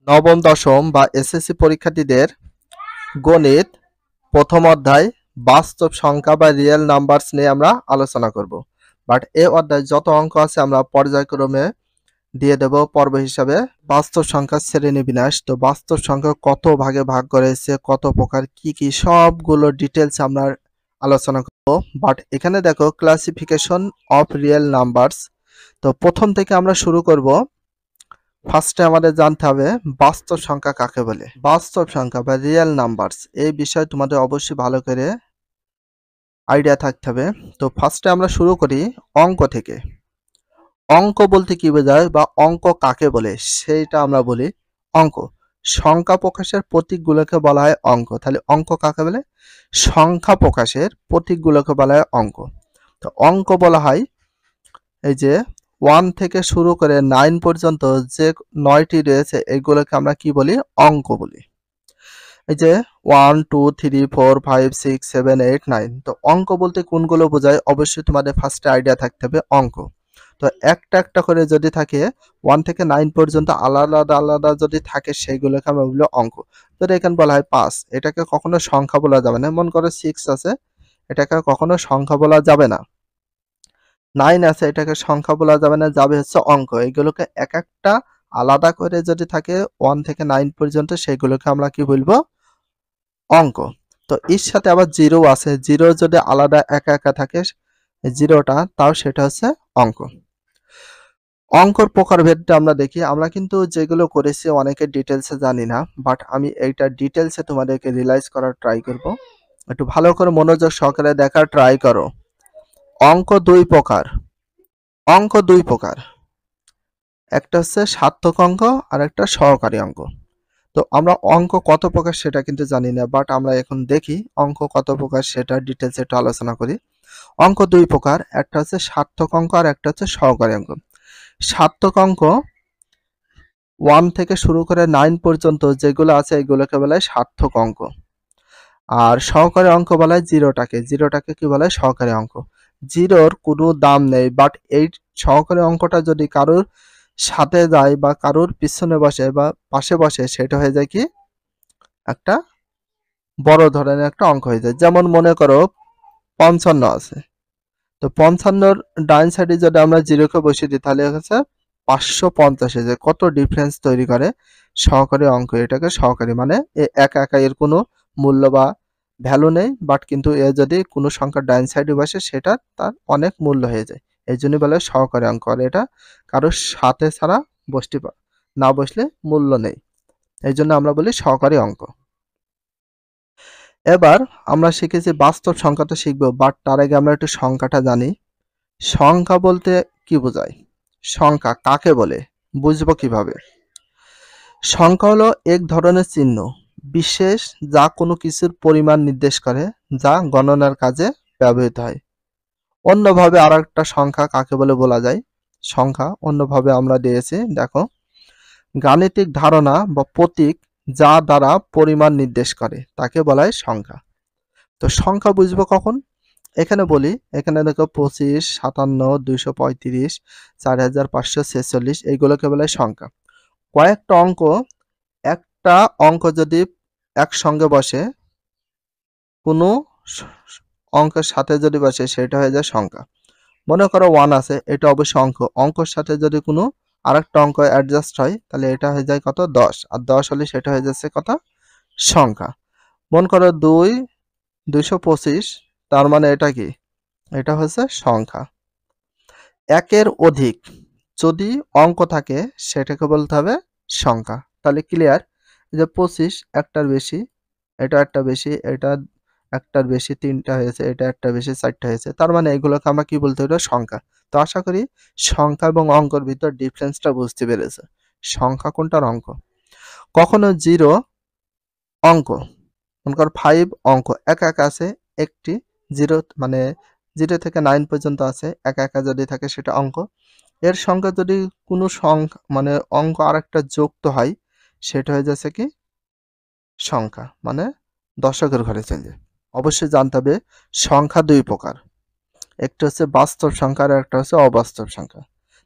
নবম দশম বা এসএসসি পরীক্ষার্থীদের গণিত প্রথম অধ্যায় বাস্তব সংখ্যা বা রিয়েল নাম্বারস নিয়ে আমরা আলোচনা করব। বাট এই অধ্যায় যত অঙ্ক আছে আমরা পর্যায়ক্রমে দিয়ে দেব পর্ব হিসাবে। বাস্তব সংখ্যার শ্রেণীবিন্যাস, তো বাস্তব সংখ্যা কত ভাগে ভাগ করেছে, কত প্রকার, কি কি, সবগুলো ডিটেলস আমরা আলোচনা করব। বাট এখানে দেখো ক্লাসিফিকেশন অফ রিয়েল নাম্বারস। তো প্রথম থেকে আমরা শুরু করব। ফার্স্টে আমাদের জানতে হবে বাস্তব সংখ্যা কাকে বলে। বাস্তব সংখ্যা বা রিয়েল নাম্বারস এই বিষয়ে তোমাদের অবশ্যই ভালো করে আইডিয়া থাকতে হবে। তো ফার্স্টে আমরা শুরু করি অঙ্ক থেকে। অঙ্ক বলতে কি বোঝায় বা অঙ্ক কাকে বলে সেইটা আমরা বলি অঙ্ক। সংখ্যা প্রকাশের প্রতীকগুলোকে বলা হয় অঙ্ক। তাহলে অঙ্ক কাকে বলে? সংখ্যা প্রকাশের প্রতীকগুলোকে বলা হয় অঙ্ক। তো অঙ্ক বলা হয় এই যে 1 থেকে শুরু করে 9 পর্যন্ত যে 9টি রয়েছে এগুলোকে আমরা কি বলি? অঙ্ক বলি। এই যে 1 2 3 4 5 6 7 8 9, তো অঙ্ক বলতে কোনগুলো বোঝায় অবশ্যই তোমাদের ফার্স্টে আইডিয়া থাকতে হবে অঙ্ক। তো একটা একটা করে যদি থাকে 1 থেকে 9 পর্যন্ত আলাদা আলাদা যদি থাকে সেইগুলোকে আমরা বলি অঙ্ক। যদি এখানে বলা হয় 5, এটাকে কখনো সংখ্যা বলা যাবে না। মনে করো 6 আছে, এটাকে কখনো সংখ্যা বলা যাবে না। 9 আছে, এটাকে সংখ্যা বলা যাবে না, যাবে হচ্ছে অঙ্ক। এগুলোকে এক একটা আলাদা করে যদি থাকে 1 থেকে 9 পর্যন্ত সেগুলোকে আমরা কি বলবো? অঙ্ক। তো এর সাথে আবার জিরো আছে, জিরো যদি আলাদা একা একা থাকে জিরোটা, তাও সেটা হচ্ছে অঙ্ক। অঙ্কর প্রকারভেদটা আমরা দেখি। আমরা কিন্তু যেগুলো করেছি অনেকের ডিটেলসে জানি না, বাট আমি এইটা ডিটেলসে তোমাদেরকে রিয়েলাইজ করার ট্রাই করব। একটু ভালো করে মনোযোগ সহকারে দেখার ট্রাই করো। অঙ্ক দুই প্রকার। অঙ্ক দুই প্রকার, একটা হচ্ছে সার্থক অঙ্ক আর একটা সহকারী অঙ্ক। তো আমরা অঙ্ক কত প্রকার সেটা কিন্তু জানি না, বাট আমরা এখন দেখি অঙ্ক কত প্রকার সেটা ডিটেলসে একটু আলোচনা করি। অঙ্ক দুই প্রকার, একটা হচ্ছে সার্থক অঙ্ক আর একটা হচ্ছে সহকারী অঙ্ক। সার্থক অঙ্ক 1 থেকে শুরু করে 9 পর্যন্ত যেগুলো আছে এগুলোকে বলা হয় সার্থক অঙ্ক। আর সহকারী অঙ্ক বলা হয় জিরোটাকে। জিরোটাকে কি বলা হয়? সহকারী অঙ্ক। জিরোর কোনো দাম নেই, বাট এই সহকারী অঙ্কটা যদি কারোর সাথে যায় বা কারোর পিছনে বসে বা পাশে বসে সেটা হয়ে যায় কি? একটা বড় ধরনের একটা অঙ্ক হয়ে যায়। যেমন মনে করো 55 আছে, তো 55র ডান সাইডে যদি আমরা জিরোকে বসিয়ে দিই তাহলে হচ্ছে 550 হয়ে যায়। কত ডিফারেন্স তৈরি করে সহকারী অঙ্ক। এটাকে সহকারী মানে একা একা এর কোনো মূল্য বা ভ্যালু নেই, বাট কিন্তু এ যদি কোনো সংখ্যার ডান সাইডে বসে সেটা তার অনেক মূল্য হয়ে যায়। এই জন্য বলে সহকারী অঙ্ক। আর এটা কারোর সাথে ছাড়া বসতে না বসলে মূল্য নেই, এই জন্য আমরা বলি সহকারী অঙ্ক। এবার আমরা শিখেছি বাস্তব সংখ্যাটা শিখবো, বাট তার আগে আমরা একটু সংখ্যাটা জানি। সংখ্যা বলতে কি বোঝায়? সংখ্যা কাকে বলে বুঝবো কিভাবে? সংখ্যা হলো এক ধরনের চিহ্ন বিশেষ যা কোনো কিছুর পরিমাণ নির্দেশ করে, যা গণনার কাজে ব্যবহৃত হয়। অন্যভাবে আর একটা সংখ্যা কাকে বলে বলা যায়? সংখ্যা অন্যভাবে আমরা দিয়েছি, দেখো, গাণিতিক ধারণা বা প্রতীক যা দ্বারা পরিমাণ নির্দেশ করে তাকে বলা হয় সংখ্যা। তো সংখ্যা বুঝবো কখন? এখানে বলি, এখানে দেখো 25, 57, 235, 4546 এইগুলোকে বলে সংখ্যা। কয়েকটা অঙ্ক, একটা অঙ্ক যদি একসঙ্গে বসে কোনো অঙ্কের সাথে যদি বসে সেটা হয়ে যায় সংখ্যা। মনে করো 1 আছে, এটা অবশ্যই অঙ্ক। অঙ্কের সাথে যদি কোনো আরেকটা অঙ্ক অ্যাডজাস্ট হয় তাহলে এটা হয়ে যায় কত? 10, আর 10 হলে সেটা হয়ে যাচ্ছে কত? সংখ্যা। মনে করো 225, তার মানে এটা কি? এটা হচ্ছে সংখ্যা। একের অধিক যদি অঙ্ক থাকে সেটাকে বলতে হবে সংখ্যা। তাহলে ক্লিয়ার যে 25 একটার বেশি, এটা একটা বেশি, এটা একটার বেশি, 3টা হয়েছে, এটা একটা বেশি, 4টা হয়েছে, তার মানে এগুলোকে আমরা কি বলতে পারবো? সংখ্যা। তো আশা করি সংখ্যা এবং অঙ্কর ভিতর ডিফারেন্সটা বুঝতে পেরেছে। সংখ্যা কোনটার অঙ্ক। কখনো জিরো অঙ্ক, মনে কর 5 অঙ্ক একা একা আছে, একটি জিরো মানে 0 থেকে 9 পর্যন্ত আছে, একা একা যদি থাকে সেটা অঙ্ক। এর সঙ্গে যদি কোনো সংখ্যা মানে অঙ্ক আরেকটা যুক্ত হয় সেটা হয়ে যাচ্ছে কি? সংখ্যা। মানে দশকের ঘরে চলে যায়। অবশ্যই জানতে হবে সংখ্যা দুই প্রকার, একটা হচ্ছে বাস্তব সংখ্যা আর একটা হচ্ছে অবাস্তব সংখ্যা।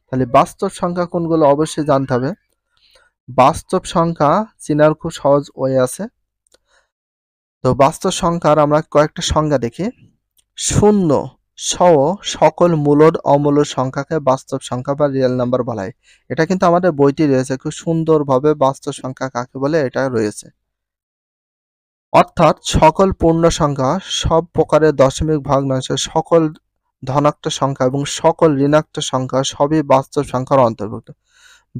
তাহলে বাস্তব সংখ্যা কোনগুলো অবশ্যই জানতে হবে। বাস্তব সংখ্যা চেনার খুব সহজ ওয়ে আছে। তো বাস্তব সংখ্যার আমরা কয়েকটা সংজ্ঞা দেখি। শূন্য সহ সকল মূলদ অমূলদ সংখ্যাকে বাস্তব সংখ্যা বা রিয়েল নাম্বার বলা হয়। এটা কিন্তু আমাদের বইটি রয়েছে, খুব সুন্দরভাবে বাস্তব সংখ্যা কাকে বলে এটা রয়েছে। অর্থাৎ সকল পূর্ণ সংখ্যা, সব প্রকারের দশমিক ভগ্নাংশ, সকল ধনাত্মক সংখ্যা এবং সকল ঋণাত্মক সংখ্যা সবই বাস্তব সংখ্যার অন্তর্ভুক্ত।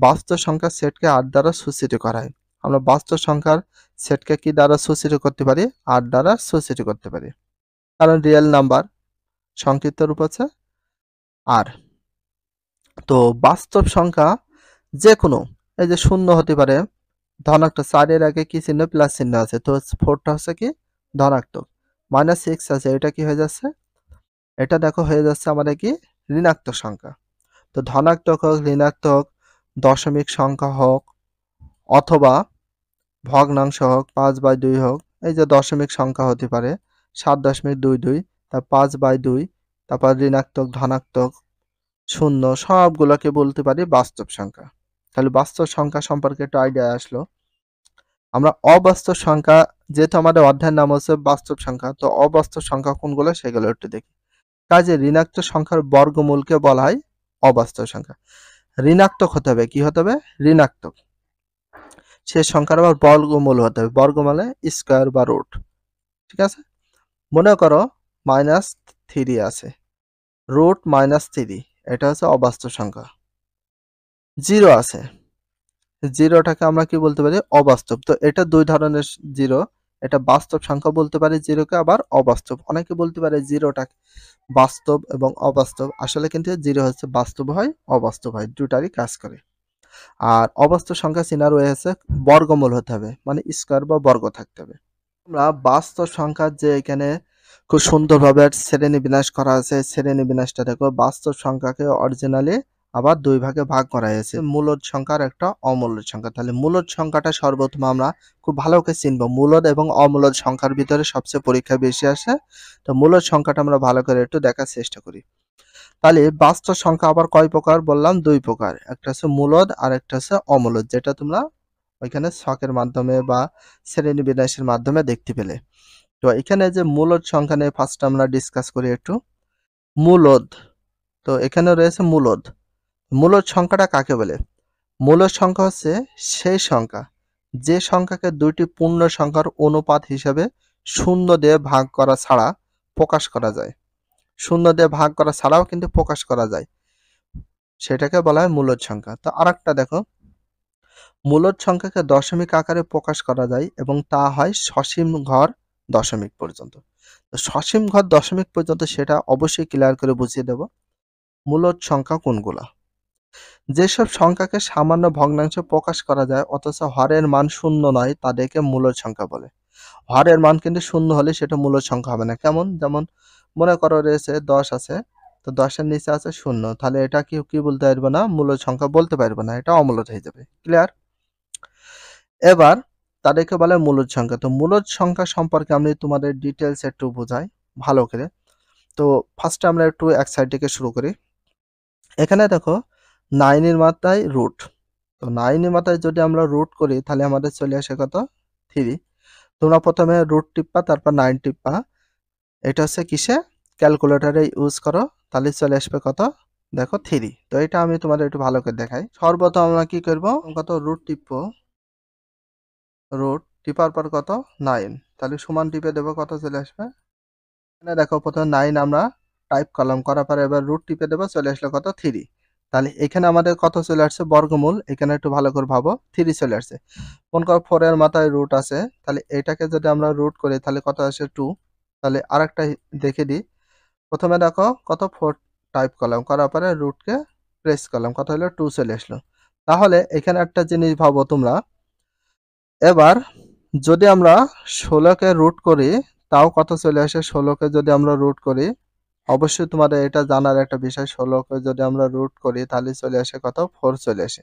বাস্তব সংখ্যার সেটকে 8 দ্বারা সূচিত করা হয়। আমরা বাস্তব সংখ্যার সেটকে কি দ্বারা সূচিত করতে পারি? 8 দ্বারা সূচিত করতে পারি, কারণ রিয়েল নাম্বার সংক্ষিপ্ত রূপ হচ্ছে আর। তো বাস্তব সংখ্যা যে কোনো, এই যে শূন্য হতে পারে ধনাত্মক, 4 এর আগে কি চিহ্ন? প্লাস চিহ্ন আছে, তো 4টা হচ্ছে কি ধনাত্মক। -6 আছে, এটা কি হয়ে যাচ্ছে? এটা দেখো হয়ে যাচ্ছে আমাদের কি ঋণাত্মক সংখ্যা। তো ধনাত্মক হোক, ঋণাত্মক, দশমিক সংখ্যা হোক অথবা ভগ্নাংশ হোক, 5/2 হোক, এই যে দশমিক সংখ্যা হতে পারে 7.22, তার 5/2, তারপর ঋণাত্মক, ধনাত্মক, শূন্য, সবগুলোকে বলতে পারি বাস্তব সংখ্যা। তাহলে বাস্তব সংখ্যা সম্পর্কে একটু আইডিয়া আসলো। আমরা অবাস্তব সংখ্যা, যেহেতু আমাদের অধ্যায়ের নাম হচ্ছে বাস্তব সংখ্যা, তো অবাস্তব সংখ্যা কোনগুলো সেগুলো একটু দেখি। কাজে ঋণাত্মক সংখ্যার বর্গমূলকে বলা হয় অবাস্তব সংখ্যা। ঋণাত্মক হতে হবে, কি হতে হবে? ঋণাত্মক। সে সংখ্যার আবার বর্গমূল হতে হবে, বর্গমূলে স্কয়ার বা রুট। ঠিক আছে, মনে করো -3 আছে, রুট -3, এটা হচ্ছে অবাস্তব সংখ্যা। 0 আছে, জিরোটাকে আমরা কি বলতে পারি? অবাস্তব। তো এটা দুই ধরনের জিরো, এটা বাস্তব সংখ্যা বলতে পারি জিরোকে, আবার অবাস্তব। অনেকে বলতে পারে জিরোটাকে বাস্তব এবং অবাস্তব, আসলে কিন্তু জিরো হচ্ছে বাস্তব হয়, অবাস্তব হয়, দুটারই কাজ করে। আর অবাস্তব সংখ্যা চেনার ওয়ে হচ্ছে বর্গমূল হতে হবে, মানে স্কয়ার বা বর্গ থাকতে হবে। আমরা বাস্তব সংখ্যার যে এখানে খুব সুন্দরভাবে শ্রেণী বিন্যাস করা আছে, শ্রেণী বিন্যাসটা দেখো। বাস্তব সংখ্যাকে অরিজিনালি আবার দুই ভাগে ভাগ করা হয়েছে, মূলদ সংখ্যার একটা অমূলদ সংখ্যা। তাহলে মূলদ সংখ্যাটা সর্বপ্রথম আমরা খুব ভালো করে চিনব। মূলদ এবং অমূলদ সংখ্যার ভিতরে সবচেয়ে পরীক্ষা বেশি আসে, তো মূলদ সংখ্যাটা আমরা ভালো করে একটু দেখার চেষ্টা করি। তাহলে বাস্তব সংখ্যা আবার কয় প্রকার বললাম? 2 প্রকার, একটা হচ্ছে মূলদ আর একটা হচ্ছে অমূলদ, যেটা তোমরা ওইখানে ছকের মাধ্যমে বা শ্রেণী বিন্যাসের মাধ্যমে দেখতে পেলে। তো এখানে যে মূলদ সংখ্যা নিয়ে ফার্স্ট আমরা ডিসকাস করি একটু। মূলদ, তো এখানে রয়েছে মূলদ। মূলদ সংখ্যাটা কাকে বলে? মূলদ সংখ্যা হচ্ছে সেই সংখ্যা যে সংখ্যাকে দুইটি পূর্ণ সংখ্যার অনুপাত হিসাবে শূন্য দিয়ে ভাগ করা ছাড়া প্রকাশ করা যায়। শূন্য দিয়ে ভাগ করা ছাড়াও কিন্তু প্রকাশ করা যায়, সেটাকে বলা হয় মূলদ সংখ্যা। তো আরেকটা দেখো, মূলদ সংখ্যাকে দশমিক আকারে প্রকাশ করা যায় এবং তা হয় সসীম ঘর দশমিক পর্যন্ত। তো সসীম ঘর দশমিক পর্যন্ত সেটা অবশ্যই ক্লিয়ার করে বুঝিয়ে দেব। মূলদ সংখ্যা কোনগুলা? যেসব সংখ্যাকে সামান্য ভগ্নাংশে প্রকাশ করা যায় অথচ হরের মান শূন্য নয়, তাদেরকে মূলদ সংখ্যা বলে। হরের মান কিন্তু শূন্য হলে সেটা মূলদ সংখ্যা হবে না। কেমন? যেমন মনে করো রয়েছে 10 আছে, তো 10-এর নিচে আছে শূন্য, তাহলে এটা কি বলতে পারবো না? মূলদ সংখ্যা বলতে পারবো না, এটা অমূলদ হয়ে যাবে। ক্লিয়ার? এবার তাদেরকে বলে মূলদ সংখ্যা। তো মূলদ সংখ্যা সম্পর্কে আমি তোমাদের ডিটেলস একটু বোঝাই ভালো করে। তো ফার্স্টে আমরা একটু এক সাইড থেকে শুরু করি। এখানে দেখো 9 এর মাথায় রুট, তো 9 এর মাথায় যদি আমরা রুট করি তাহলে আমাদের চলে আসে কত? 3। তোমরা প্রথমে রুট টিপবা, তারপর 9 টিপবা। এটা হচ্ছে কিসে? ক্যালকুলেটরে ইউজ করো, তাহলে চলে আসবে কত? দেখো 3। তো এটা আমি তোমাদের একটু ভালো করে দেখাই। সর্বপ্রথম আমরা কি করব? কত রুট টিপবো, রুট টিপার পর কত? 9, তাহলে সমান টিপে দেবো, কত চলে আসবে? এখানে দেখো প্রথমে 9 আমরা টাইপ করলাম, করার পরে এবার রুট টিপে দেবো, চলে আসলো কত? 3। তাহলে এখানে আমাদের কত চলে আসছে? বর্গমূল। এখানে একটু ভালো করে ভাবো, 3 চলে আসছে। মনে করো 4 এর মাথায় রুট আছে, তাহলে এটাকে যদি আমরা রুট করি তাহলে কত আসে? 2। তাহলে আরেকটা দেখে দিই। প্রথমে দেখো কত? 4 টাইপ করলাম, করার পরে রুটকে প্রেস করলাম, কত হলো? 2 চলে আসলো। তাহলে এখানে একটা জিনিস ভাবো তোমরা, এবার যদি আমরা 16কে রুট করি তাও কত চলে আসে? 16কে যদি আমরা রুট করি, অবশ্যই তোমাদের এটা জানার একটা বিষয়, 16কে যদি আমরা রুট করি তাহলে চলে আসে কত? 4 চলে আসে।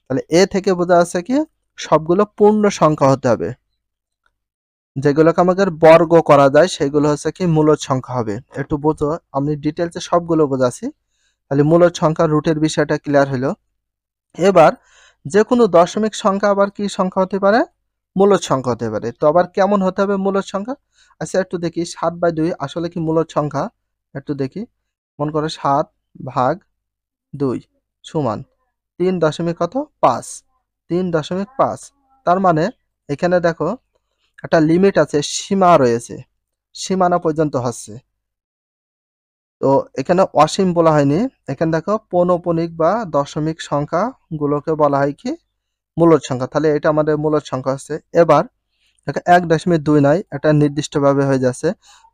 তাহলে এ থেকে বোঝা যাচ্ছে কি সবগুলো পূর্ণ সংখ্যা হতে হবে, যেগুলোকে আমাদের বর্গ করা যায় সেগুলো হচ্ছে কি মূলদ সংখ্যা হবে। একটু বোঝো, আমি ডিটেলসে সবগুলো বোঝাচ্ছি। তাহলে মূলদ সংখ্যা রুটের বিষয়টা ক্লিয়ার হলো। এবার যে কোনো দশমিক সংখ্যা আবার কি সংখ্যা হতে পারে? মূলদ সংখ্যা হতে পারে। তো আবার কেমন হতে হবে মূলদ সংখ্যা? আচ্ছা একটু দেখি 7/2 আসলে কি মূলদ সংখ্যা? একটু দেখি। মনে করো 7/2 সমান 3 কত? 5। 3.5। তার মানে এখানে দেখো একটা লিমিট আছে, সীমা রয়েছে। সীমানা পর্যন্ত হচ্ছে। তো এখানে অসীম বলা হয়নি। এখানে দেখো পৌনঃপুনিক বা দশমিক সংখ্যাগুলোকে বলা হয় কি? মূলদ সংখ্যা। তাহলে এটা আমাদের মূলদ সংখ্যা হচ্ছে। এবার দেখো 1.2 নয়, এটা নির্দিষ্টভাবে হয়ে যাচ্ছে।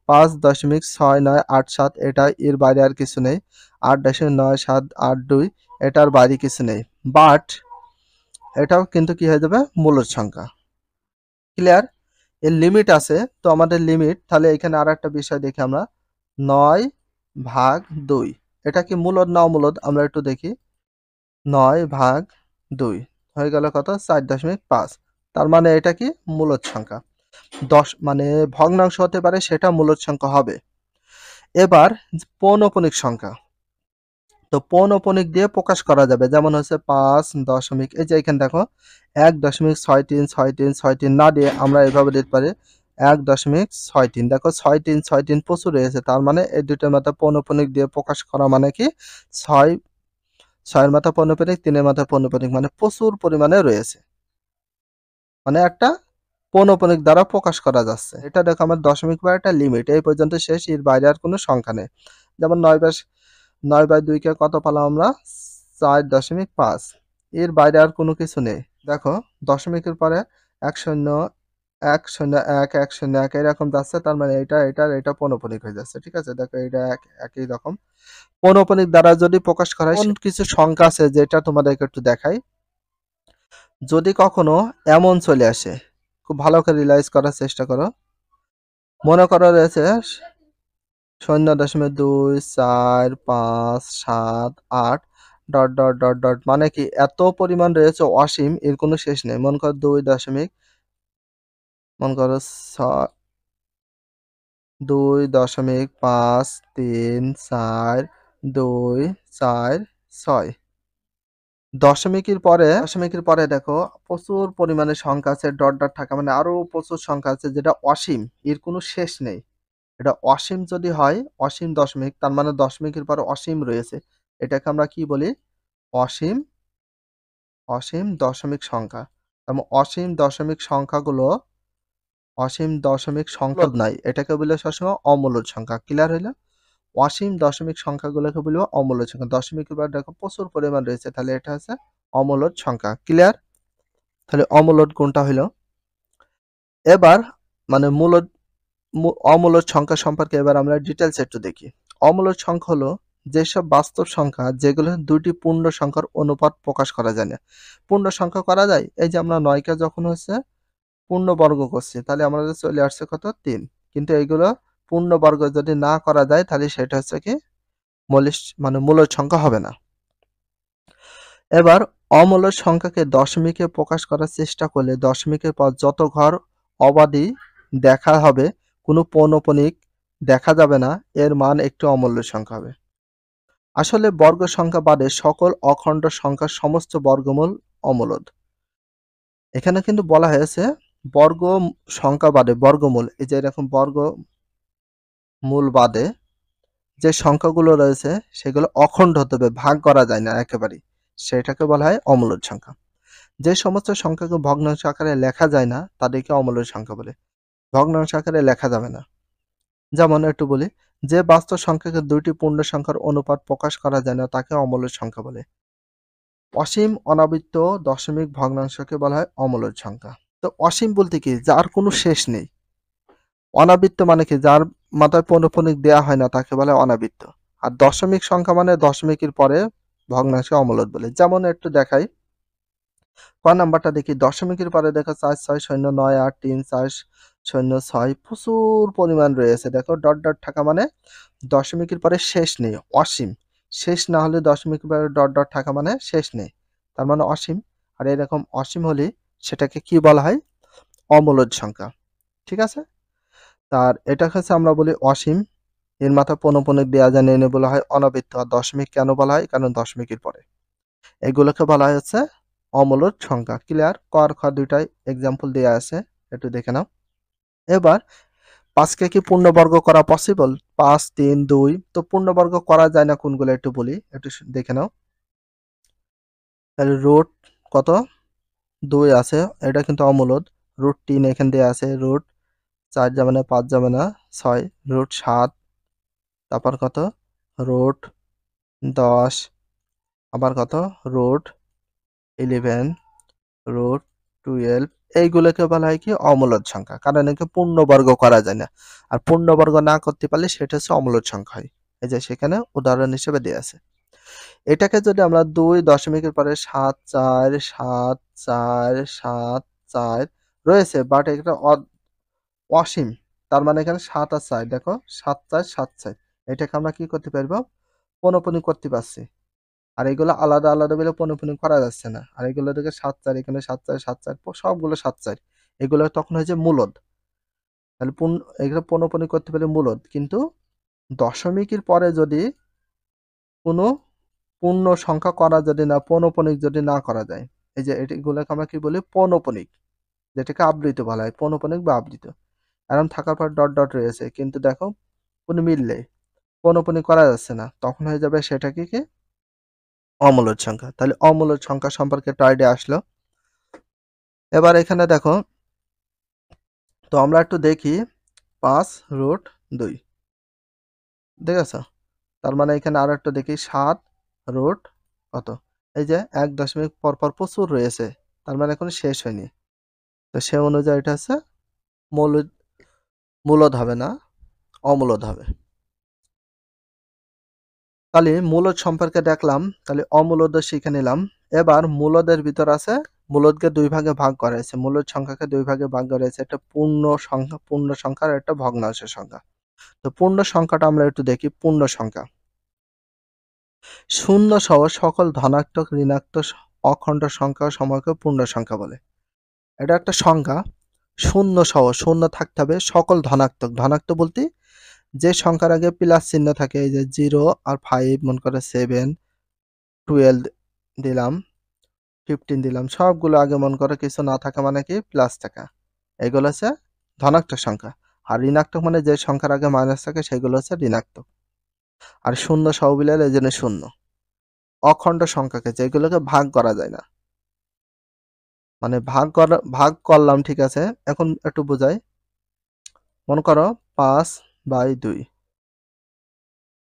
5.6987 এটা এর বাইরে আর কিছু নেই। 8.9782 এটার বাইরে কিছু নেই। বাট এটাও কিন্তু কি হয়ে যাবে? মূলদ সংখ্যা। ক্লিয়ার? এর লিমিট আছে। তো আমাদের লিমিট তাহলে এখানে আর একটা বিষয় দেখি আমরা। 9/2 এটা কি মূলদ না অমূলদ? আমরা একটু দেখি। 9/2 হয়ে গেল কত? 4.5। তার মানে এটা কি? মূলদ সংখ্যা। 10 মানে ভগ্নাংশ হতে পারে, সেটা মূলদ সংখ্যা হবে। এবার পৌনঃপুনিক সংখ্যা। তো পৌনঃপুনিক দিয়ে প্রকাশ করা যাবে, যেমন হচ্ছে 5 দশমিক, এই যে এখানে দেখো 1.636363 না দিয়ে আমরা এভাবে দিতে পারি 1.63। দেখো 6363 প্রচুর রয়েছে, তার মানে এই দুটোর মাথা পৌনঃপুনিক দিয়ে প্রকাশ করা মানে কি? 6 এর মাথা পৌনঃপুনিক, 3 এর মাথা পৌনঃপুনিক, মানে প্রচুর পরিমাণে রয়েছে, মানে একটা পৌনঃপুনিক দ্বারা প্রকাশ করা যাচ্ছে। এটা দেখো আমার দশমিক বা একটা লিমিট, এই পর্যন্ত শেষ, এর বাইরে আর কোনো সংখ্যা নেই। যেমন 9/2 কে কত পেলাম আমরা? 4.5। এর বাইরে আর কোনো কিছু নেই। দেখো দশমিকের পরে 1010101 এরকম যাচ্ছে, তার মানে এটা পৌনঃপুনিক হয়ে যাচ্ছে। ঠিক আছে, দেখো এটা একই রকম। পৌনঃপুনিক দ্বারা যদি প্রকাশ করা হয়, কিছু সংখ্যা আছে যেটা তোমাদেরকে একটু দেখাই। যদি কখনো এমন চলে আসে, খুব ভালো করে রিয়ালাইজ করার চেষ্টা করো। মনে করো রয়েছে 0.24578 ডট ডট ডট ডট, মানে কি এত পরিমাণ রয়েছে অসীম, এর কোনো শেষ নেই। মনে করো 2.53426। দশমিকের পরে দেখো প্রচুর পরিমাণে সংখ্যা আছে, ডট ডট থাকা মানে আরো প্রচুর সংখ্যা আছে যেটা অসীম, এর কোনো শেষ নেই। এটা অসীম যদি হয়, অসীম দশমিক, তার মানে দশমিকের পরে অসীম রয়েছে, এটাকে আমরা কি বলি? অসীম অসীম দশমিক সংখ্যা। এবং অসীম দশমিক সংখ্যা নাই, এটাকে বলে সবসময় অমূলদ সংখ্যা। ক্লিয়ার হইলো? অসীম দশমিক সংখ্যাগুলোকে বলবো অমূলদ সংখ্যা। দশমিকের পর দেখো প্রচুর পরিমাণ রয়েছে, তাহলে এটা হচ্ছে অমূলদ সংখ্যা। ক্লিয়ার? তাহলে অমূলদ কোনটা হইলো? এবার মানে অমূলদ সংখ্যা সম্পর্কে এবার আমরা ডিটেলস একটু দেখি। অমূলদ সংখ্যা হলো যেসব বাস্তব সংখ্যা যেগুলো দুটি পূর্ণ সংখ্যার অনুপাত প্রকাশ করা যায় না। পূর্ণ সংখ্যা করা যায়, এই যে আমরা 9কে যখন হচ্ছে পূর্ণবর্গ করছি, তাহলে আমাদের চলে আসছে কত? 3। কিন্তু এইগুলো পূর্ণবর্গ যদি না করা যায়, তাহলে সেটা হচ্ছে কি? মানে মূলদ সংখ্যা হবে না। এবার অমূলদ সংখ্যাকে দশমিকে প্রকাশ করার চেষ্টা করলে দশমিকের পর যত ঘর অবাধি দেখা হবে, কোনো পৌনঃপুনিক দেখা যাবে না, এর মান একটি অমূল্য সংখ্যা হবে। আসলে বর্গ সংখ্যা বাদে সকল অখণ্ড সংখ্যার সমস্ত বর্গমূল অমূলদ। এখানে কিন্তু বলা হয়েছে বর্গ সংখ্যা বাদে, বর্গমূল, এই যে এরকম বর্গমূল বাদে যে সংখ্যাগুলো রয়েছে সেগুলো অখণ্ড হতে হবে, ভাগ করা যায় না একেবারেই, সেটাকে বলা হয় অমূলদ সংখ্যা। যে সমস্ত সংখ্যাকে ভগ্নাংশ আকারে লেখা যায় না তাদেরকে অমূলদ সংখ্যা বলে। ভগ্নাংশ আকারে লেখা যাবে না। যেমন একটু বলি, যে বাস্তব সংখ্যাকে দুইটি পূর্ণ সংখ্যার অনুপাত প্রকাশ করা যায় না তাকে অমূলদ সংখ্যা বলে। অসীম অনাবৃত্ত দশমিক ভগ্নাংশকে বলা হয় অমূলদ সংখ্যা। তো অসীম বলতে কি? যার কোনো শেষ নেই। অনাবৃত্ত মানে কি? যার মাথায় পৌনঃপুনিক দেয়া হয় না তাকে বলে অনাবৃত্ত। আর দশমিক সংখ্যা মানে দশমিকের পরে ভগ্নাংশকে অমূলদ বলে। যেমন একটু দেখাই, ক নাম্বারটা দেখি। দশমিকের পরে দেখো 4609834006 প্রচুর পরিমাণ রয়েছে। দেখো ডট ডট থাকা মানে দশমিকের পরে শেষ নেই, অসীম। শেষ না হলে দশমিকের পরে ডট ডট থাকা মানে শেষ নেই, তার মানে অসীম। আর এরকম অসীম হলে সেটাকে কি বলা হয়? অমূলদ সংখ্যা। ঠিক আছে? তার এটা হচ্ছে আমরা বলি অসীম, এর মাথা পৌনঃপুনিক দেওয়া যায় না, এনে বলা হয় অনাবৃত্ত। আর দশমিক কেন বলা হয়? কারণ দশমিকের পরে। এগুলোকে বলা হচ্ছে অমূলদ সংখ্যা। ক্লিয়ার? ক আর খ দুইটাই এক্সাম্পল দেয়া আছে, একটু দেখে নাও। এবার 5কে কি পূর্ণবর্গ করা পসিবল? 5 3 2 তো পূর্ণবর্গ করা যায় না কোনগুলো একটু বলি, একটু দেখে নাও। তাহলে রুট কত 2 আছে, এটা কিন্তু অমূলদ। রুট 3 এখান দিয়ে আছে, রুট 4 যাবে না, 5 যাবে না, 6, রুট 7, তারপর কত রুট 10, আবার কত রুট 11, রুট 12, এইগুলোকে বলা হয় কি অমূলদ সংখ্যা, কারণ একে পূর্ণবর্গ করা যায় না। আর পূর্ণবর্গ না করতে পারলে সেটা হচ্ছে অমূলদ সংখ্যা হয়। এই যে সেখানে উদাহরণ হিসেবে দেয়া আছে। এটাকে যদি আমরা 2 দশমিকের পরে 7 4 7 4 7 4 রয়েছে, বাট এটা অসীম, তার মানে এখানে 7 আর 4 দেখো 7 4 7 4, এটাকে আমরা কি করতে পারবো? পনপনি করতে পারছি। আর এগুলো আলাদা আলাদা বলে পনপনি করা যাচ্ছে না। আর এগুলো থেকে 7 4, এখানে 7 4 7 4, সবগুলো 7 4, এগুলো তখন হয়েছে মূলদ। তাহলে এগুলো পনপনি করতে পারলে মূলদ, কিন্তু দশমিকের পরে যদি কোনো পূর্ণ সংখ্যা করা যদি না, পৌনঃপুনিক যদি না করা যায়, এই যে এগুলোকে আমরা কি বলি? পৌনঃপুনিক, যেটাকে আবৃত বলা হয়, পৌনঃপুনিক বা আবৃত। এরকম থাকার পর ডট ডট রয়েছে, কিন্তু দেখো কোনো মিল নেই, পৌনঃপুনিক করা যাচ্ছে না, তখন হয়ে যাবে সেটা কি কি অমূলদ সংখ্যা। তাহলে অমূলদ সংখ্যা সম্পর্কে একটা আইডিয়া আসলো। এবার এখানে দেখো, তো আমরা একটু দেখি 5 রুট 2, ঠিক আছে? তার মানে এখানে আরো একটু দেখি 7 রুট কত, এই যে 1 দশমিক পর পর প্রচুর রয়েছে, তার মানে এখনো শেষ হয়নি। তো সে অনুযায়ী এটা হচ্ছে মূলদ, মূলদ হবে না, অমূলদ হবে। তাহলে মূলদ সম্পর্কে দেখলাম, তাহলে অমূলদ শিখে নিলাম। এবার মূলদের ভিতর আছে, মূলদকে দুই ভাগে ভাগ করা হয়েছে, মূলদ সংখ্যাকে দুই ভাগে ভাগ করা হয়েছে, একটা পূর্ণ সংখ্যা, পূর্ণ সংখ্যা আর একটা ভগ্নাংশের সংখ্যা। তো পূর্ণ সংখ্যাটা আমরা একটু দেখি। পূর্ণ সংখ্যা শূন্য সহ সকল ধনাত্মক ঋণাত্মক অখণ্ড সংখ্যা সমূহকে পূর্ণ সংখ্যা বলে। এটা একটা সংখ্যা, শূন্য সহ, শূন্য থাকতে হবে, সকল ধনাত্মক, ধনাত্মক বলতে যে সংখ্যার আগে প্লাস চিহ্ন থাকে, এই যে 0 আর 5, মনে করে 7 12 দিলাম, 15 দিলাম, সবগুলো আগে মনে করে কিছু না থাকা মানে কি প্লাস থাকা, এগুলো হচ্ছে ধনাত্মক সংখ্যা। আর ঋণাত্মক মানে যে সংখ্যার আগে মাইনাস থাকে সেগুলো হচ্ছে ঋণাত্মক। আর শূন্য সহবিলাল এই জন্য শূন্য। অখণ্ড সংখ্যাকে, যেগুলোকে ভাগ করা যায় না, মানে ভাগ করলাম, ঠিক আছে? এখন একটু বোঝাই, মনে করো 5/2,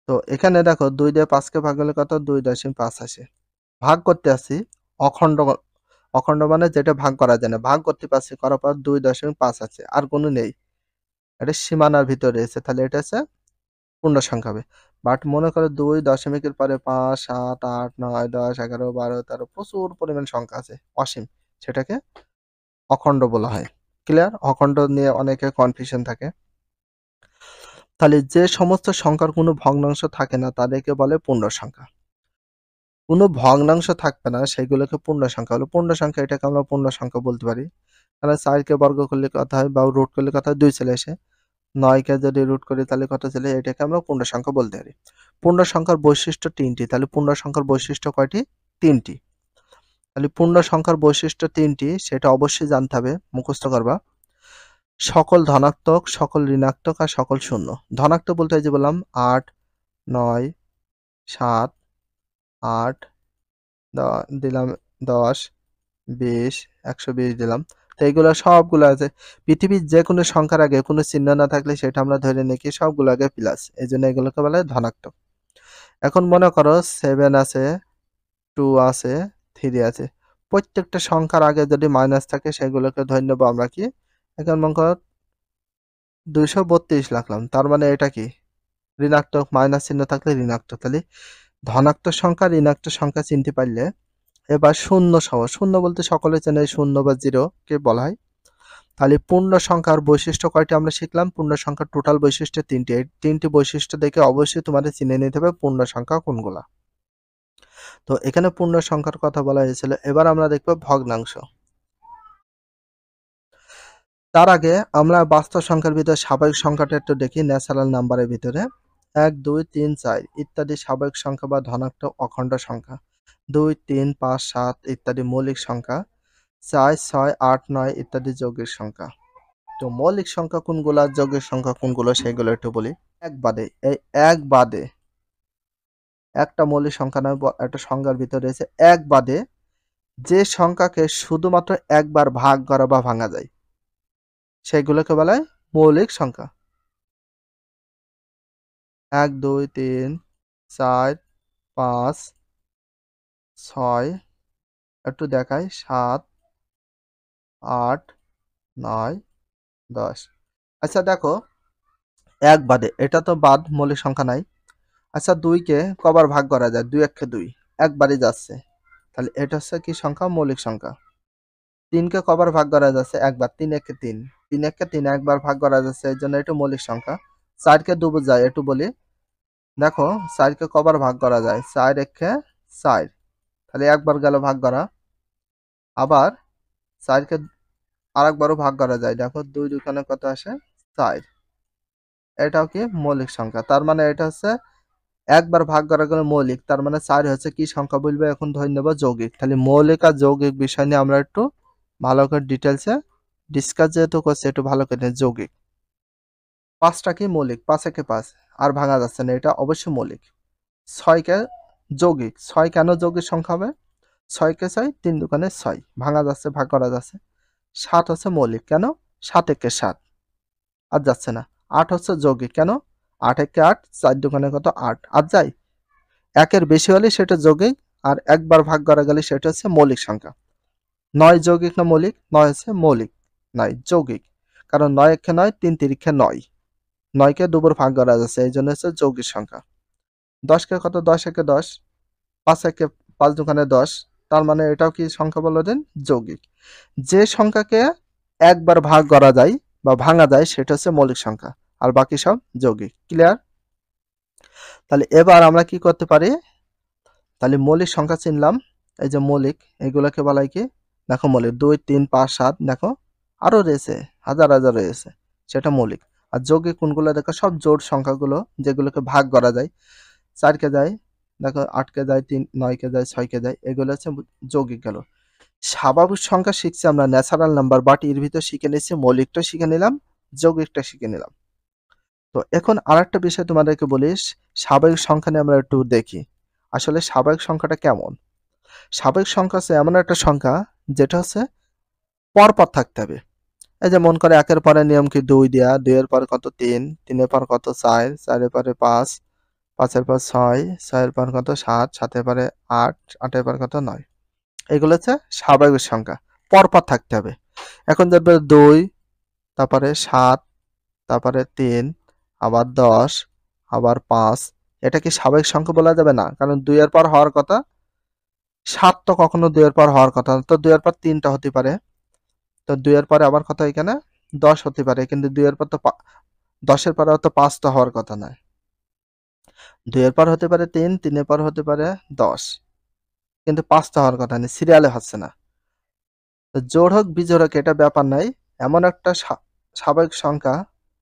তো এখানে দেখো 2 দিয়ে 5কে ভাগ করলে কত? 2.5 আসে। ভাগ করতে আসি অখণ্ড, অখণ্ড মানে যেটা ভাগ করা যায় না, ভাগ করতে পারছি, করার পর 2.5 আছে, আর কোনো নেই, এটা সীমানার ভিতরে রয়েছে, তাহলে এটা হচ্ছে পূর্ণ সংখ্যা হবে। বাট মনে করো 2 দশমিকের পরে 5 7 8 9 10 11 12 13 প্রচুর পরিমাণ সংখ্যা আছে, অসীম, সেটাকে অখণ্ড বলা হয়। ক্লিয়ার? অখণ্ড নিয়ে অনেকের কনফিউশন থাকে। তাহলে যে সমস্ত সংখ্যার কোনো ভগ্নাংশ থাকে না তাদেরকে বলে পূর্ণ সংখ্যা। কোনো ভগ্নাংশ থাকবে না সেগুলোকে পূর্ণ সংখ্যা হলো। পূর্ণ সংখ্যা, এটাকে আমরা পূর্ণ সংখ্যা বলতে পারি। তাহলে 4কে বর্গ করলে কত হয়, বা রুট করলে কত হয়? 2 চলে আসে। 9কে যদি রুট করি তাহলে কত চলে? এটাকে আমরা পূর্ণ সংখ্যা বলতে পারি। পূর্ণ সংখ্যার বৈশিষ্ট্য 3টি। তাহলে পূর্ণ সংখ্যার বৈশিষ্ট্য কয়টি? 3টি। তাহলে পূর্ণ সংখ্যার বৈশিষ্ট্য 3টি, সেটা অবশ্যই জানতে হবে, মুখস্থ করবা। সকল ধনাত্মক, সকল ঋণাত্মক আর সকল শূন্য। ধনাত্মক বলতে এই যে বললাম 8 9 7 8 দিলাম, 10 20 120 দিলাম। তো এইগুলো সবগুলো আছে। পৃথিবীর যে কোনো সংখ্যার আগে কোনো চিহ্ন না থাকলে সেটা আমরা ধরে নিই কি সবগুলো আগে প্লাস, এই জন্য এগুলোকে বলে ধনাত্মক। এখন মনে করো 7 আছে, 2 আছে, 3 আছে, প্রত্যেকটা সংখ্যার আগে যদি মাইনাস থাকে সেগুলোকে ধরে নেবো আমরা কি, এখন মনে করো 232 লিখলাম, তার মানে এটা কি ঋণাত্মক, মাইনাস চিহ্ন থাকলে ঋণাত্মক। তাহলে ধনাত্মক সংখ্যা, ঋণাত্মক সংখ্যা চিনতে পারলে, এবার শূন্য সহ, শূন্য বলতে সকলে চেনে শূন্য বা জিরো কে বলা হয়। তাহলে পূর্ণ সংখ্যার বৈশিষ্ট্য কয়টি আমরা শিখলাম? পূর্ণ সংখ্যার টোটাল বৈশিষ্ট্য 3টি। এই 3টি বৈশিষ্ট্য দেখে অবশ্যই তোমাদের চিনে নিতে হবে পূর্ণ সংখ্যা কোনগুলা। তো এখানে পূর্ণ সংখ্যার কথা বলা হয়েছিল। এবার আমরা দেখব ভগ্নাংশ। তার আগে আমরা বাস্তব সংখ্যার ভিতরে স্বাভাবিক সংখ্যাটা একটু দেখি, ন্যাচারাল নাম্বারের ভিতরে 1 2 3 4 ইত্যাদি স্বাভাবিক সংখ্যা বা ধনাত্মক অখণ্ড সংখ্যা। 2 3 5 7 ইত্যাদি মৌলিক সংখ্যা, 4 6 8 9 ইত্যাদি যৌগিক সংখ্যা। তো মৌলিক সংখ্যা কোনগুলো আর যৌগিক সংখ্যা কোনগুলো সেগুলো একটু বলি। এক বাদে, এই এক বাদে একটা মৌলিক সংখ্যা নয়, একটা সংখ্যার ভিতরে রয়েছে এক বাদে যে সংখ্যাকে শুধুমাত্র একবার ভাগ করা বা ভাঙা যায় সেগুলোকে বলা হয় মৌলিক সংখ্যা। 1 2 3 4 5 6 একটু দেখাই 7 8 9 10। আচ্ছা দেখো, এক বাদে এটা তো বাদ, মৌলিক সংখ্যা নাই। আচ্ছা 2 কে কবার ভাগ করা যায়? 2 একে 2 একবারই যাচ্ছে, তাহলে এটা হচ্ছে কি সংখ্যা? মৌলিক সংখ্যা। 3 কে কবার ভাগ করা যাচ্ছে? একবার, 3 একে 3 3 একে 3 একবার ভাগ করা যাচ্ছে, এর জন্য এটা মৌলিক সংখ্যা। 4 কে দুবার যায়, একটু বলি। দেখো 4 কে কবার ভাগ করা যায়? 4 একে 4, তাহলে একবার গেল ভাগ করা। আবার 4 কে আরেকবারও ভাগ করা যায়, দেখো 2 দুখানে কত আসে? 4। এটাও কি মৌলিক সংখ্যা। তার মানে এটা হচ্ছে একবার ভাগ করা গেলে মৌলিক, তার মানে 4 হচ্ছে কি সংখ্যা বলবো এখন? ধরে নেব যৌগিক। তাহলে মৌলিক আর যৌগিক বিষয় নিয়ে আমরা একটু ভালো করে ডিটেলসে ডিসকাস যেহেতু করছি, একটু ভালো করে যৌগিক। 5টা কি মৌলিক? 5 একে 5 আর ভাঙা যাচ্ছে না, এটা অবশ্যই মৌলিক। 6 কে যৌগিক, 6 কেন যৌগিক সংখ্যা হবে? 6 কে 6 3 দুগুণে 6 ভাঙা যাচ্ছে, ভাগ করা যাচ্ছে। 7 হচ্ছে মৌলিক, কেন? 7 একে 7 আর যাচ্ছে না। 8 হচ্ছে যৌগিক, কেন? 8 একে 8 4 দুগুণে কত? 8 আর যায়। একের বেশি হলে সেটা যৌগিক, আর একবার ভাগ করা গেলে সেটা হচ্ছে মৌলিক সংখ্যা। 9 যৌগিক না মৌলিক? 9 হচ্ছে মৌলিক, 9 যৌগিক। কারণ 9 একে 9 3 তিরিক্ষে 9, 9 কে দুবার ভাগ করা যাচ্ছে, এই জন্য হচ্ছে যৌগিক সংখ্যা। 10 কে কত? 10 একে 10 5 একে 5 দুগুণে 10, তার মানে এটাও কি সংখ্যা বলে দেন? যৌগিক। যে সংখ্যাকে একবার ভাগ করা যায় বা ভাঙা যায় সেটা হচ্ছে মৌলিক সংখ্যা, আর বাকি সব যৌগিক। ক্লিয়ার? তাহলে এবার আমরা কি করতে পারি? তাহলে মৌলিক সংখ্যা চিনলাম, এই যে মৌলিক, এগুলোকে বলা হয় কি? দেখো মৌলিক 2 3 5 7, দেখো আরো রয়েছে, হাজার হাজার রয়েছে, সেটা মৌলিক। আর যৌগিক কোনগুলো? দেখো সব জোড় সংখ্যাগুলো যেগুলোকে ভাগ করা যায়। 4 কে যায়, দেখো 8 কে যায়, 3 9 কে যায়, 6 কে যায়, এগুলো হচ্ছে যৌগিক গেল। স্বাভাবিক সংখ্যা শিখছি আমরা, ন্যাচারাল নাম্বার, বাট এর ভিতর শিখে নিচ্ছি মৌলিকটা শিখে নিলাম, যৌগিকটা শিখে নিলাম। তো এখন আরেকটা বিষয় তোমাদেরকে বলি, স্বাভাবিক সংখ্যা নিয়ে আমরা একটু দেখি আসলে স্বাভাবিক সংখ্যাটা কেমন। স্বাভাবিক সংখ্যা হচ্ছে এমন একটা সংখ্যা যেটা হচ্ছে পরপর থাকতে হবে। এই যে মন করে একের পরে নিয়ম কি? 2 দেয়া, 2 এর পরে কত? 3, 3 এর পর কত? 4, 4 এর পরে 5, 5 এর পর 6, 6 এর পর কত? 7, 7 এর পরে 8, 8 এর পর কত? 9। এগুলো হচ্ছে স্বাভাবিক সংখ্যা, পরপর থাকতে হবে। এখন দেখবে 2, তারপরে 7, তারপরে 3, আবার 10, আবার 5, এটা কি স্বাভাবিক সংখ্যা বলা যাবে? না, কারণ 2 এর পর হওয়ার কথা 7, তো কখনো 2 এর পর হওয়ার কথা না, তো 2 এর পর 3টা হতে পারে, তো 2 এর পরে আবার কত এখানে? 10 হতে পারে, কিন্তু 2 এর পর তো 10 এর পরে তো 5 তো হওয়ার কথা নয়। 2 এর পর হতে পারে 3, 3 এর পর হতে পারে 10, কিন্তু 5 তো হওয়ার কথা নেই, সিরিয়ালে হচ্ছে না। তো জোড় হোক বিজোড় হোক এটা ব্যাপার নাই, এমন একটা স্বাভাবিক সংখ্যা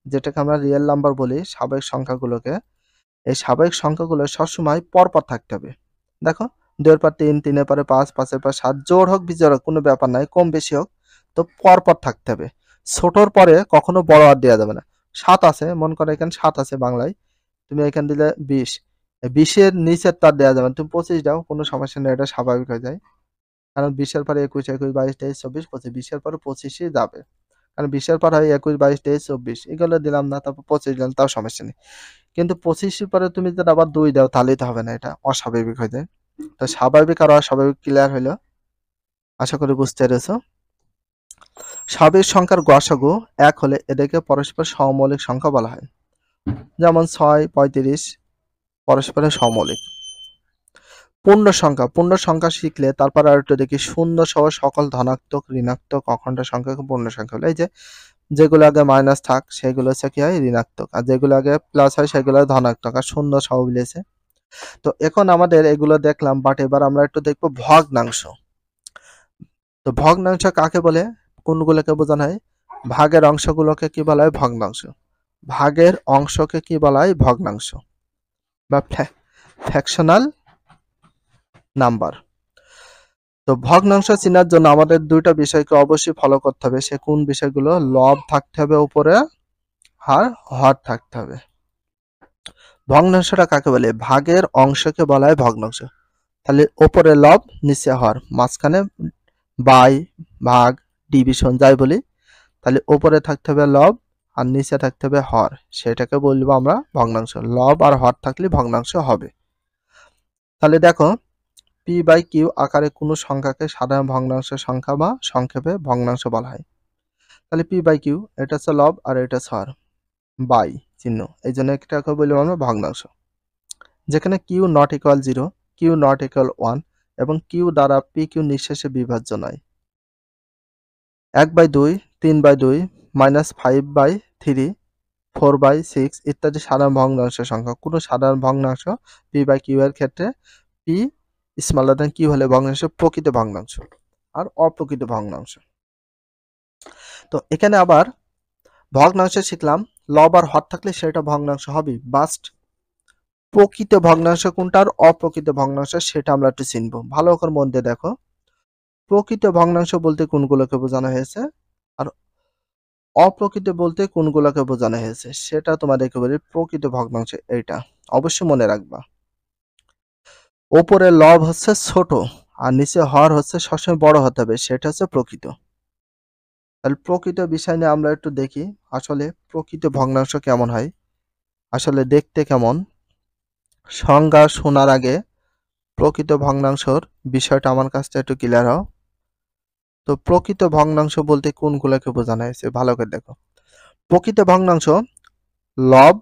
যেটাকে আমরা রিয়েল নাম্বার বলি, স্বাভাবিক সংখ্যাগুলোকে, এই স্বাভাবিক সংখ্যাগুলো সবসময় পরপর থাকতে হবে। দেখো 2 এর পর 3, 3 এর পরে 5, 5 এর পর 7, জোড় হোক বিজোড় হোক কোনো ব্যাপার নাই, কম বেশি হোক, তো পরপর থাকতে হবে। ছোটর পরে কখনো বড় আর দেওয়া যাবে না। 7 আছে, মন করে এখানে 7 আছে বাংলায়, তুমি এখানে দিলে 20, 20-এর নিচের তার দেওয়া যাবে না, তুমি 25 দাও, কোনো সমস্যা নেই, এটা স্বাভাবিক হয়ে যায়। কারণ 20-এর পরে 21, 21, 22, 23, 24, 25, 20-এর পরে 25ই যাবে, কারণ 20-এর পর হয় 21, 22, 23, 24, এগুলো দিলাম না, তারপর 25 দিলাম, তাও সমস্যা নেই। কিন্তু 25-এর পরে তুমি যদি আবার 2 দাও তাহলেই তো হবে না, এটা অস্বাভাবিক হয়ে যায়। তো স্বাভাবিক আর অস্বাভাবিক ক্লিয়ার হলো, আশা করি বুঝতে পেরেছো। স্বাভাবিক সংখ্যার গসাগু 1 হলে এদেরকে পরস্পর সমমৌলিক সংখ্যা বলা হয়, যেমন 6, 35 পরস্পরের সমমৌলিক। পূর্ণ সংখ্যা শিখলে তারপর আর একটু দেখি, শূন্য সহ সকল ধনাত্মক, ঋণাত্মক, অখণ্ড সংখ্যাকে পূর্ণ সংখ্যা বলে। এই যে যেগুলো আগে মাইনাস থাক সেগুলো হচ্ছে কি হয়? ঋণাত্মক, আর যেগুলো আগে প্লাস হয় সেগুলো ধনাত্মক, আর শূন্য সহ মিলেছে। তো এখন আমাদের এগুলো দেখলাম, বাট এবার আমরা একটু দেখবো ভগ্নাংশ। তো ভগ্নাংশ কাকে বলে? কোনগুলোকে বোঝানো হয়? ভাগের অংশগুলোকে কি বলা হয়? ভগ্নাংশ। ভাগের অংশকে কি বলা হয়? ভগ্নাংশ বা ফ্র্যাকশনাল নাম্বার। তো ভগ্নাংশ চেনার জন্য আমাদের দুইটা বিষয়কে অবশ্যই ফলো করতে হবে। সে কোন বিষয়গুলো? লব থাকতে হবে উপরে, আর হর থাকতে হবে। ভগ্নাংশটা কাকে বলে? ভাগের অংশকে বলা হয় ভগ্নাংশ। তাহলে উপরে লব, নিচে হর, মাঝখানে বাই, ভাগ, ডিভিশন যাই বলি। তাহলে উপরে থাকতে হবে লব আর নিচে থাকতে হবে হর, সেটাকে বলবো আমরা ভগ্নাংশ। লব আর হর থাকলে ভগ্নাংশ হবে। তাহলে দেখো, পি বাই কিউ আকারে কোনো সংখ্যাকে সাধারণ ভগ্নাংশের সংখ্যা বা সংক্ষেপে ভগ্নাংশ বলা হয়। তাহলে পি বাই কিউ, এটা হচ্ছে লব আর এটা হচ্ছে হর, বাই চিহ্ন, এই জন্য এটাকে বলবো আমরা ভগ্নাংশ। যেখানে Q not equal 0, Q not equal 1 এবং কিউ দ্বারা পি কিউ নিঃশেষে বিভাজ্য নয়। 1/2, 3/2, -5/3, 4/6 ইত্যাদি সাধারণ ভগ্নাংশের সংখ্যা। কোনো সাধারণ ভগ্নাংশ পি বাই কিউ এর ক্ষেত্রে পি স্মলার দ্যান কিউ হলে ভগ্নাংশ প্রকৃত ভগ্নাংশ আর অপ্রকৃত ভগ্নাংশ। তো এখানে আবার ভগ্নাংশ শিখলাম, লব আর হর থাকলে সেটা ভগ্নাংশ হবে। বাস্ট প্রকৃত ভগ্নাংশ কোনটা আর অপ্রকৃত ভগ্নাংশ সেটা আমরা একটু চিনবো। ভালো করে মন দিয়ে দেখো, প্রকৃত ভগ্নাংশ বলতে কোনগুলোকে বোঝানো হয়েছে আর অপ্রকৃত বলতে কোনগুলোকে বোঝানো হয়েছে সেটা তোমাদেরকে বলি। প্রকৃত ভগ্নাংশ এইটা অবশ্যই মনে রাখবা। ওপরে লব হচ্ছে ছোট আর নিচে হর হচ্ছে সবসময় বড় হতে হবে, সেটা হচ্ছে প্রকৃত। তাহলে প্রকৃত বিষয় নিয়ে আমরা একটু দেখি আসলে প্রকৃত ভগ্নাংশ কেমন হয়, আসলে দেখতে কেমন। সংজ্ঞা শোনার আগে প্রকৃত ভগ্নাংশর বিষয়টা আমার কাছে একটু ক্লিয়ার হও। তো প্রকৃত ভগ্নাংশ বলতে কোনগুলোকে বোঝানো হয়েছে ভালো করে দেখো। প্রকৃত ভগ্নাংশ লব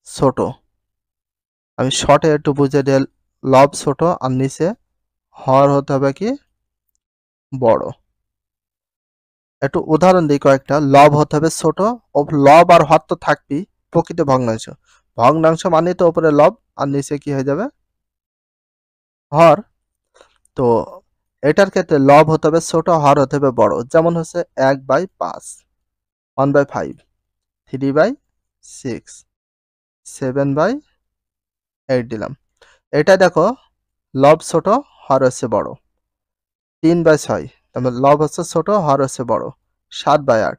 ছোট, আমি শর্টে একটু বুঝে দিই, লব ছোট আর নিচে হর হতে হবে কি বড়। একটু উদাহরণ দিই কয়েকটা। লব হতে হবে ছোট, ও লব আর হর তো থাকবেই প্রকৃত ভগ্নাংশ। ভগ্নাংশ মানে তো উপরে লব আর নিচে কি হয়ে যাবে হর। তো এটার ক্ষেত্রে লব হতে হবে ছোট, হর হতে হবে বড়। যেমন হচ্ছে 1/5, 1/5, 3/6, 7/8 দিলাম। এটা দেখো লব ছোট, হর হচ্ছে বড়। 3/6, তারপর লব হচ্ছে ছোট, হর হচ্ছে বড়। 7/8,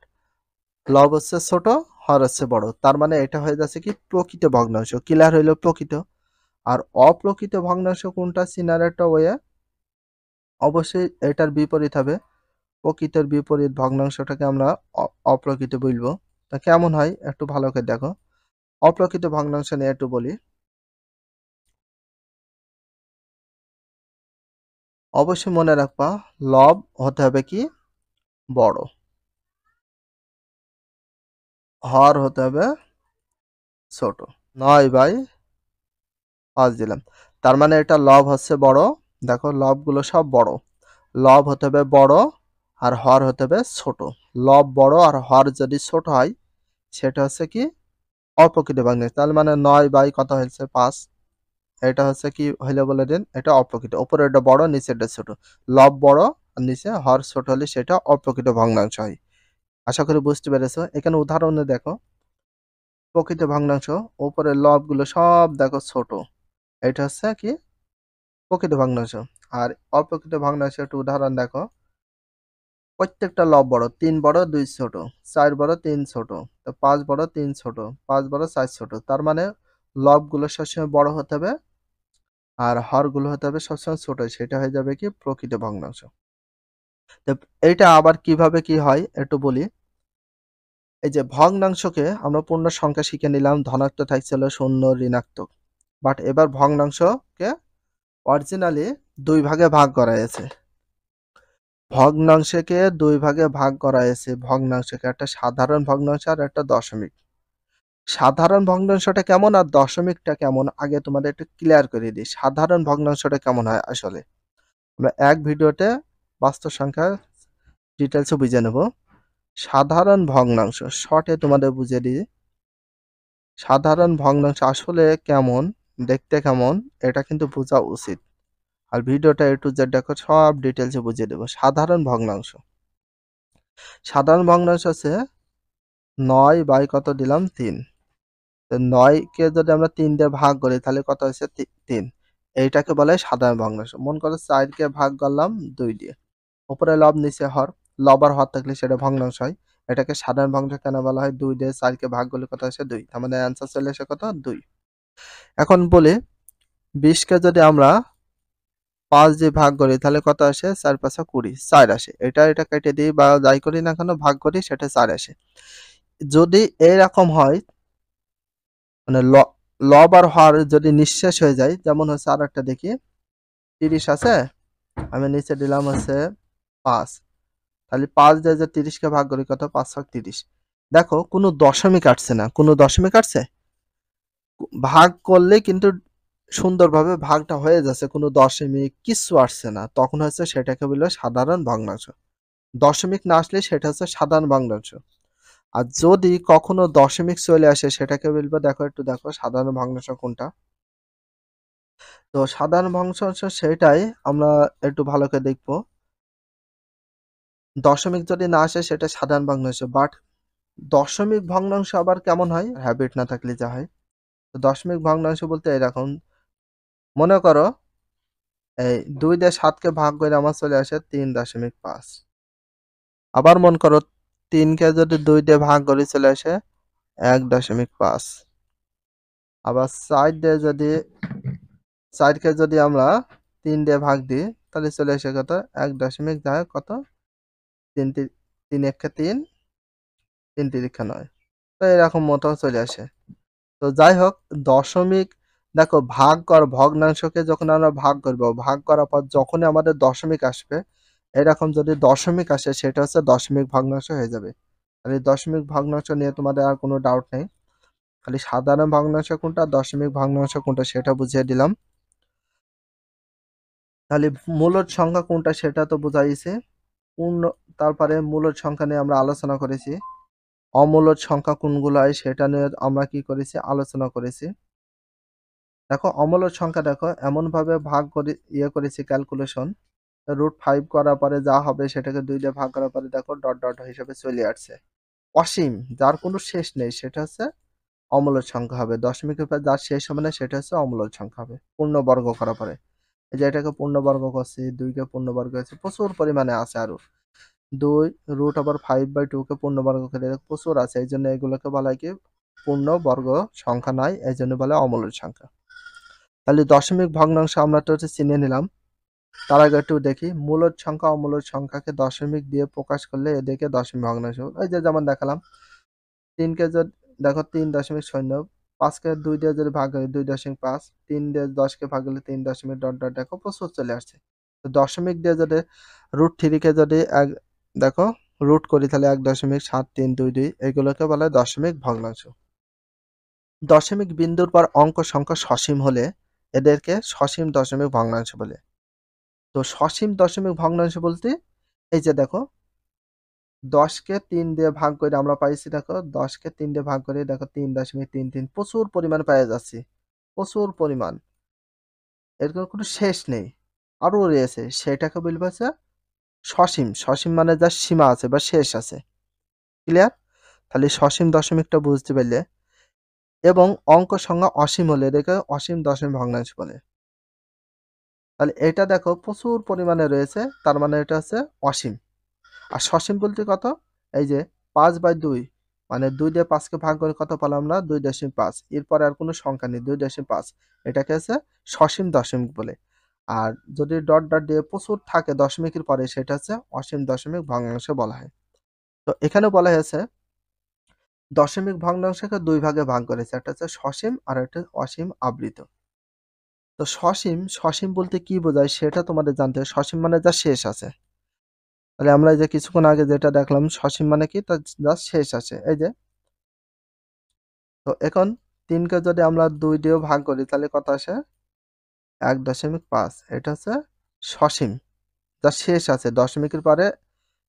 লব হচ্ছে ছোট, হর হচ্ছে বড়। তার মানে এটা হয়ে যাচ্ছে কি প্রকৃত ভগ্নাংশ। ক্লিয়ার হইলো প্রকৃত। আর অপ্রকৃত ভগ্নাংশ কোনটা চিনার একটা ওয়ে, অবশ্যই এটার বিপরীত হবে। প্রকৃতের বিপরীত ভগ্নাংশটাকে আমরা অপ্রকৃত বলবো। তা কেমন হয় একটু ভালো করে দেখো। অপ্রকৃত ভগ্নাংশ নিয়ে একটু বলি। অবশ্যই মনে রাখবা, লব হতে হবে কি বড়, হর হতে হবে ছোট। 9/5 দিলাম। তার মানে এটা লব হচ্ছে বড়। দেখো লবগুলো সব বড়। লব হতে হবে বড় আর হর হতে হবে ছোট। লব বড় আর হর যদি ছোট হয় সেটা হচ্ছে কি অপ্রকৃত ভগ্নাংশ। তার মানে 9 কত হয়েছে 5, এটা হচ্ছে কি হইলে বলে দিন, এটা অপ্রকৃত। উপরে এটা বড়, নিচে এটা ছোট। লব বড় আর নিচে হর ছোট হলে সেটা অপ্রকৃত ভগ্নাংশ হয়। আশা করি বুঝতে পেরেছো। এখানে উদাহরণে দেখো, প্রকৃত ভগ্নাংশ উপরে লব গুলো সব দেখো ছোট, এটা হচ্ছে কি প্রকৃত ভগ্নাংশ। আর অপ্রকৃত ভগ্নাংশ একটু উদাহরণ দেখো, প্রত্যেকটা লব বড়, 3 বড় 2 ছোট, 4 বড় 3 ছোট, তো 5 বড় 3 ছোট, 5 বড় 4 ছোট। তার মানে লব গুলো সবসময় বড় হতে হবে আর হর গুলো হতে হবে সবসময় ছোট, সেটা হয়ে যাবে কি প্রকৃত ভগ্নাংশ। তো এইটা আবার কিভাবে কি হয় একটু বলি। এই যে ভগ্নাংশকে আমরা পূর্ণ সংখ্যা শিখে নিলাম, ধনাত্মক থাকছিল, শূন্য, ঋণাত্মক। বাট এবার ভগ্নাংশকে অরিজিনালি 2 ভাগে ভাগ করা হয়েছে। ভগ্নাংশকে 2 ভাগে ভাগ করা হয়েছে। ভগ্নাংশকে একটা সাধারণ ভগ্নাংশ আর একটা দশমিক। সাধারণ ভগ্নাংশটা কেমন আর দশমিকটা কেমন আগে তোমাদের একটু ক্লিয়ার করে দিই। সাধারণ ভগ্নাংশটা কেমন হয় আসলে আমরা এক ভিডিওতে বাস্তব সংখ্যা ডিটেলসে বুঝে নেব। সাধারণ ভগ্নাংশ শর্টে তোমাদের বুঝিয়ে দিই। সাধারণ ভগ্নাংশ আসলে কেমন, দেখতে কেমন, এটা কিন্তু বোঝা উচিত। আর ভিডিওটা A to Z দেখো, সব ডিটেলসে বুঝিয়ে দেবো। সাধারণ ভগ্নাংশ, সাধারণ ভগ্নাংশ হচ্ছে 9 কত দিলাম 3। তো 9 কে যদি আমরা 3 দিয়ে ভাগ করি তাহলে কত হচ্ছে 3। এইটাকে বলে সাধারণ ভগ্নাংশ। মনে করো 4 কে ভাগ করলাম 2 দিয়ে, উপরে লব নিচে হর, লব আর হর থাকলে সেটা ভগ্নাংশ হয়। এটাকে সাধারণ ভগ্নাংশ কেন বলা হয়? 2 দিয়ে 4 কে ভাগ করলে কত আসে? 2। তার মানে অ্যান্সার চলে আসে কত? 2। এখন বলি 20 কে যদি আমরা 5 দিয়ে ভাগ করি তাহলে কত আসে? 4 5 20, 4 আসে। এটা কেটে দিই বা যাই করি না কেন ভাগ করি সেটা 4 আসে। যদি এরকম হয় মানে লব আর হর যদি নিঃশেষ হয়ে যায়, যেমন হচ্ছে আর একটা দেখি 30 আছে, আমি নিচে দিলাম হচ্ছে 5, তাহলে 5 দিয়ে যে 30 কে ভাগ করি কত? 5 ভাগ 30। দেখো কোনো দশমিক আসছে না, কোনো দশমিক আসছে? ভাগ করলে কিন্তু সুন্দরভাবে ভাগটা হয়ে যাচ্ছে, কোনো দশমিক কিচ্ছু আসছে না, তখন হচ্ছে সেটাকে বলবে সাধারণ ভগ্নাংশ। দশমিক না আসলে সেটা হচ্ছে সাধারণ ভগ্নাংশ। আর যদি কখনো দশমিক চলে আসে সেটাকে বলবো, দেখো একটু দেখো সাধারণ ভগ্নাংশ কোনটা। তো সাধারণ ভগ্নাংশ সেটাই আমরা একটু ভালো করে দেখবো। দশমিক যদি না আসে সেটা সাধারণ ভগ্নাংশ, বাট দশমিক ভগ্নাংশ আবার কেমন হয়? হ্যাবিট না থাকলে যা হয়। তো দশমিক ভগ্নাংশ বলতে এরকম, মনে করো এই 2 দিয়ে 7 কে ভাগ করে আমার চলে আসে 3.5। আবার মনে করো 3 কে যদি 2 দিয়ে ভাগ করি চলে আসে 1.5। আবার 4 কে যদি আমরা 3 দিয়ে ভাগ দিই তাহলে চলে আসে কত? 1 দশমিক যায় কত? 3 3 1 3, 3 3 9। তো এরকম মতো চলে আসে। তো যাই হোক, দশমিক দেখো ভগ্নাংশকে যখন আমরা ভাগ করব, ভাগ করার পর যখনই আমাদের দশমিক আসবে, এরকম যদি দশমিক আসে সেটা হচ্ছে দশমিক ভগ্নাংশ হয়ে যাবে। আর এই দশমিক ভগ্নাংশ নিয়ে তোমাদের আর কোনো ডাউট নেই, খালি সাধারণ ভগ্নাংশ কোনটা দশমিক ভগ্নাংশ কোনটা সেটা বুঝিয়ে দিলাম। তাহলে মূলদ সংখ্যা কোনটা সেটা তো বোঝাইছে। পূর্ণ, তারপরে মূলদ সংখ্যা নিয়ে আমরা আলোচনা করেছি। অমূলদ সংখ্যা কোনগুলো হয় সেটা নিয়ে আমরা কি করেছি? আলোচনা করেছি। দেখো অমূলদ সংখ্যা দেখো এমন ভাবে ভাগ করে করেছি ক্যালকুলেশন, √5 করার পরে যা হবে সেটাকে 2 দিয়ে ভাগ করার পরে দেখো ডট ডট হিসেবে চলে আসছে। অসীম, যার কোনো শেষ নেই, সেটা হচ্ছে অমূলদ সংখ্যা হবে। দশমিকের পর যার শেষ হবে না সেটা হচ্ছে অমূলদ সংখ্যা হবে পূর্ণবর্গ করার পরে। এই যে এটাকে পূর্ণবর্গ করছি, 2 কে পূর্ণবর্গ হয়েছে, প্রচুর পরিমাণে আছে আরো। 2 √5/2 কে পূর্ণবর্গ করে প্রচুর আছে, এই জন্য এগুলোকে বলা হয় কি? পূর্ণবর্গ সংখ্যা নাই, এই জন্য বলে অমূলদ সংখ্যা। তাহলে দশমিক ভগ্নাংশ আমরা তো চিনে নিলাম। তার আগে একটু দেখি মূলদ সংখ্যা অমূলদ সংখ্যাকে দশমিক দিয়ে প্রকাশ করলে এদেরকে দশমিক ভগ্নাংশ। ওই যে যেমন দেখালাম 3 কে যদি দেখো 3.0, 5 কে 2 দিয়ে যদি ভাগ করি 2.5, 3 দিয়ে 10 কে ভাগ করলে 3 দশমিক ডট ডট দেখো প্রচুর চলে আসছে। তো দশমিক দিয়ে যদি √3 কে যদি এক দেখো রুট করি তাহলে 1.7322, এগুলোকে বলে দশমিক ভগ্নাংশ। দশমিক বিন্দুর পর অঙ্ক সংখ্যা সসীম হলে এদেরকে সসীম দশমিক ভগ্নাংশ বলে। তো সসীম দশমিক ভগ্নাংশ বলতে এই যে দেখো 10 কে 3 দিয়ে ভাগ করে আমরা পাইছি, দেখো 10 কে 3 দিয়ে ভাগ করে দেখো 3.33, প্রচুর পরিমাণ পেয়ে যাচ্ছি, প্রচুর পরিমাণ, এর কোনো শেষ নেই, আরো রয়েছে, সেটাকে বলবো হচ্ছে সসীম। সসীম মানে যার সীমা আছে বা শেষ আছে। ক্লিয়ার? তাহলে সসীম দশমিকটা বুঝতে পারলে। এবং অঙ্ক সংখ্যা অসীম হলে এদেরকে অসীম দশমিক ভগ্নাংশ বলে। তাহলে এটা দেখো প্রচুর পরিমাণে রয়েছে, তার মানে এটা হচ্ছে অসীম। আর সসীম বলতে কত? এই যে 5/2, মানে 2 দিয়ে 5 কে ভাগ করে কত পেলাম আমরা? 2.5। এরপরে আর কোনো সংখ্যা নেই, 2.5, এটাকে হচ্ছে সসীম দশমিক বলে। আর যদি ডট ডট দিয়ে প্রচুর থাকে দশমিকের পরে সেটা হচ্ছে অসীম দশমিক ভগ্নাংশ বলা হয়। তো এখানে বলা হয়েছে দশমিক ভগ্নাংশকে 2 ভাগে ভাগ করেছে, একটা হচ্ছে সসীম আর একটা অসীম আবৃত। তো সসীম, সসীম বলতে কি বোঝায় সেটা তোমাদের জানতে হবে। সসীম মানে যা শেষ আছে। তাহলে আমরা এই যে কিছুক্ষণ আগে যেটা দেখলাম সসীম মানে কি? তার যা শেষ আছে, এই যে। তো এখন 3 কে যদি আমরা 2 দিয়েও ভাগ করি তাহলে কত আসে? 1.5। এটা হচ্ছে সসীম, যা শেষ আছে, দশমিকের পরে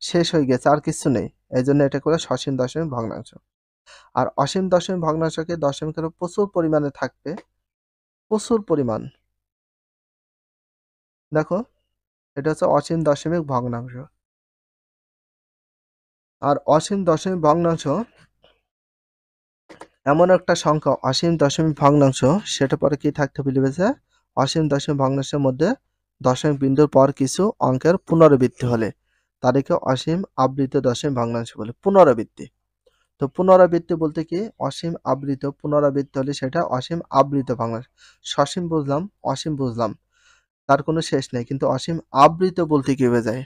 শেষ হয়ে গেছে, আর কিছু নেই, এই জন্য এটা করে সসীম দশমিক ভগ্নাংশ। আর অসীম দশমিক ভগ্নাংশকে দশমিকের প্রচুর পরিমাণে থাকবে, প্রচুর পরিমাণ। দেখো এটা হচ্ছে অসীম দশমিক ভগ্নাংশ। আর অসীম দশমিক ভগ্নাংশ এমন একটা সংখ্যা, অসীম দশমিক ভগ্নাংশ, সেটা পরে কি থাকতে বলেছে? অসীম দশমিক ভগ্নাংশের মধ্যে দশমিক বিন্দুর পর কিছু অঙ্কের পুনরাবৃত্তি হলে তাদেরকে অসীম আবৃত দশমিক ভগ্নাংশ বলে। পুনরাবৃত্তি, তো পুনরাবৃত্তি বলতে কি, অসীম আবৃত পুনরাবৃত্তি হলে সেটা অসীম আবৃত ভগ্নাংশ। সসীম বুঝলাম, অসীম বুঝলাম, তার কোনো শেষ নেই, কিন্তু অসীম আবৃত বলতে কি বোঝায়?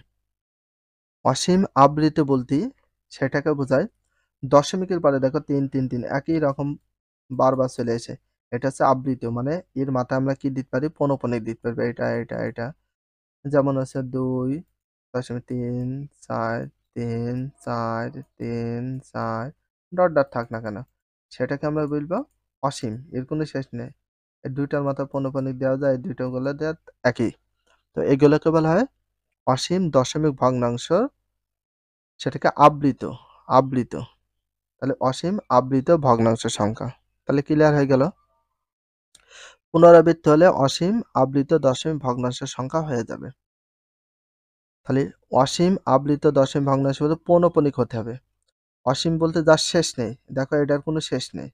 অসীম আবৃত বলতে সেটাকে বোঝায় দশমিকের পরে দেখো 3 3 3 একই রকম বারবার চলে এসে, এটা হচ্ছে আবৃত, মানে এর মাথায় আমরা কি দিতে পারি, পৌনঃপুনিক দিতে পারবো, এটা এটা এটা। যেমন হচ্ছে 2.3 4 3 4 ডট ডট থাক না কেন, সেটাকে আমরা বলবো অসীম, এর কোনো শেষ নেই। এই দুইটার মাথায় পৌনঃপুনিক দেওয়া যায়, এই দুইটা গুলো দেওয়া একই, তো এগুলোকে বলা হয় অসীম দশমিক ভগ্নাংশ, সেটাকে আবৃত, আবৃত। তাহলে অসীম আবৃত ভগ্নাংশ সংখ্যা, তাহলে ক্লিয়ার হয়ে গেল। পুনরাবৃত্তি হলে অসীম আবৃত দশমিক ভগ্নাংশের সংখ্যা হয়ে যাবে। তাহলে অসীম আবৃত দশমিক ভগ্নাংশ বলতে পৌনঃপুনিক হতে হবে। অসীম বলতে যার শেষ নেই, দেখো এটার কোনো শেষ নেই,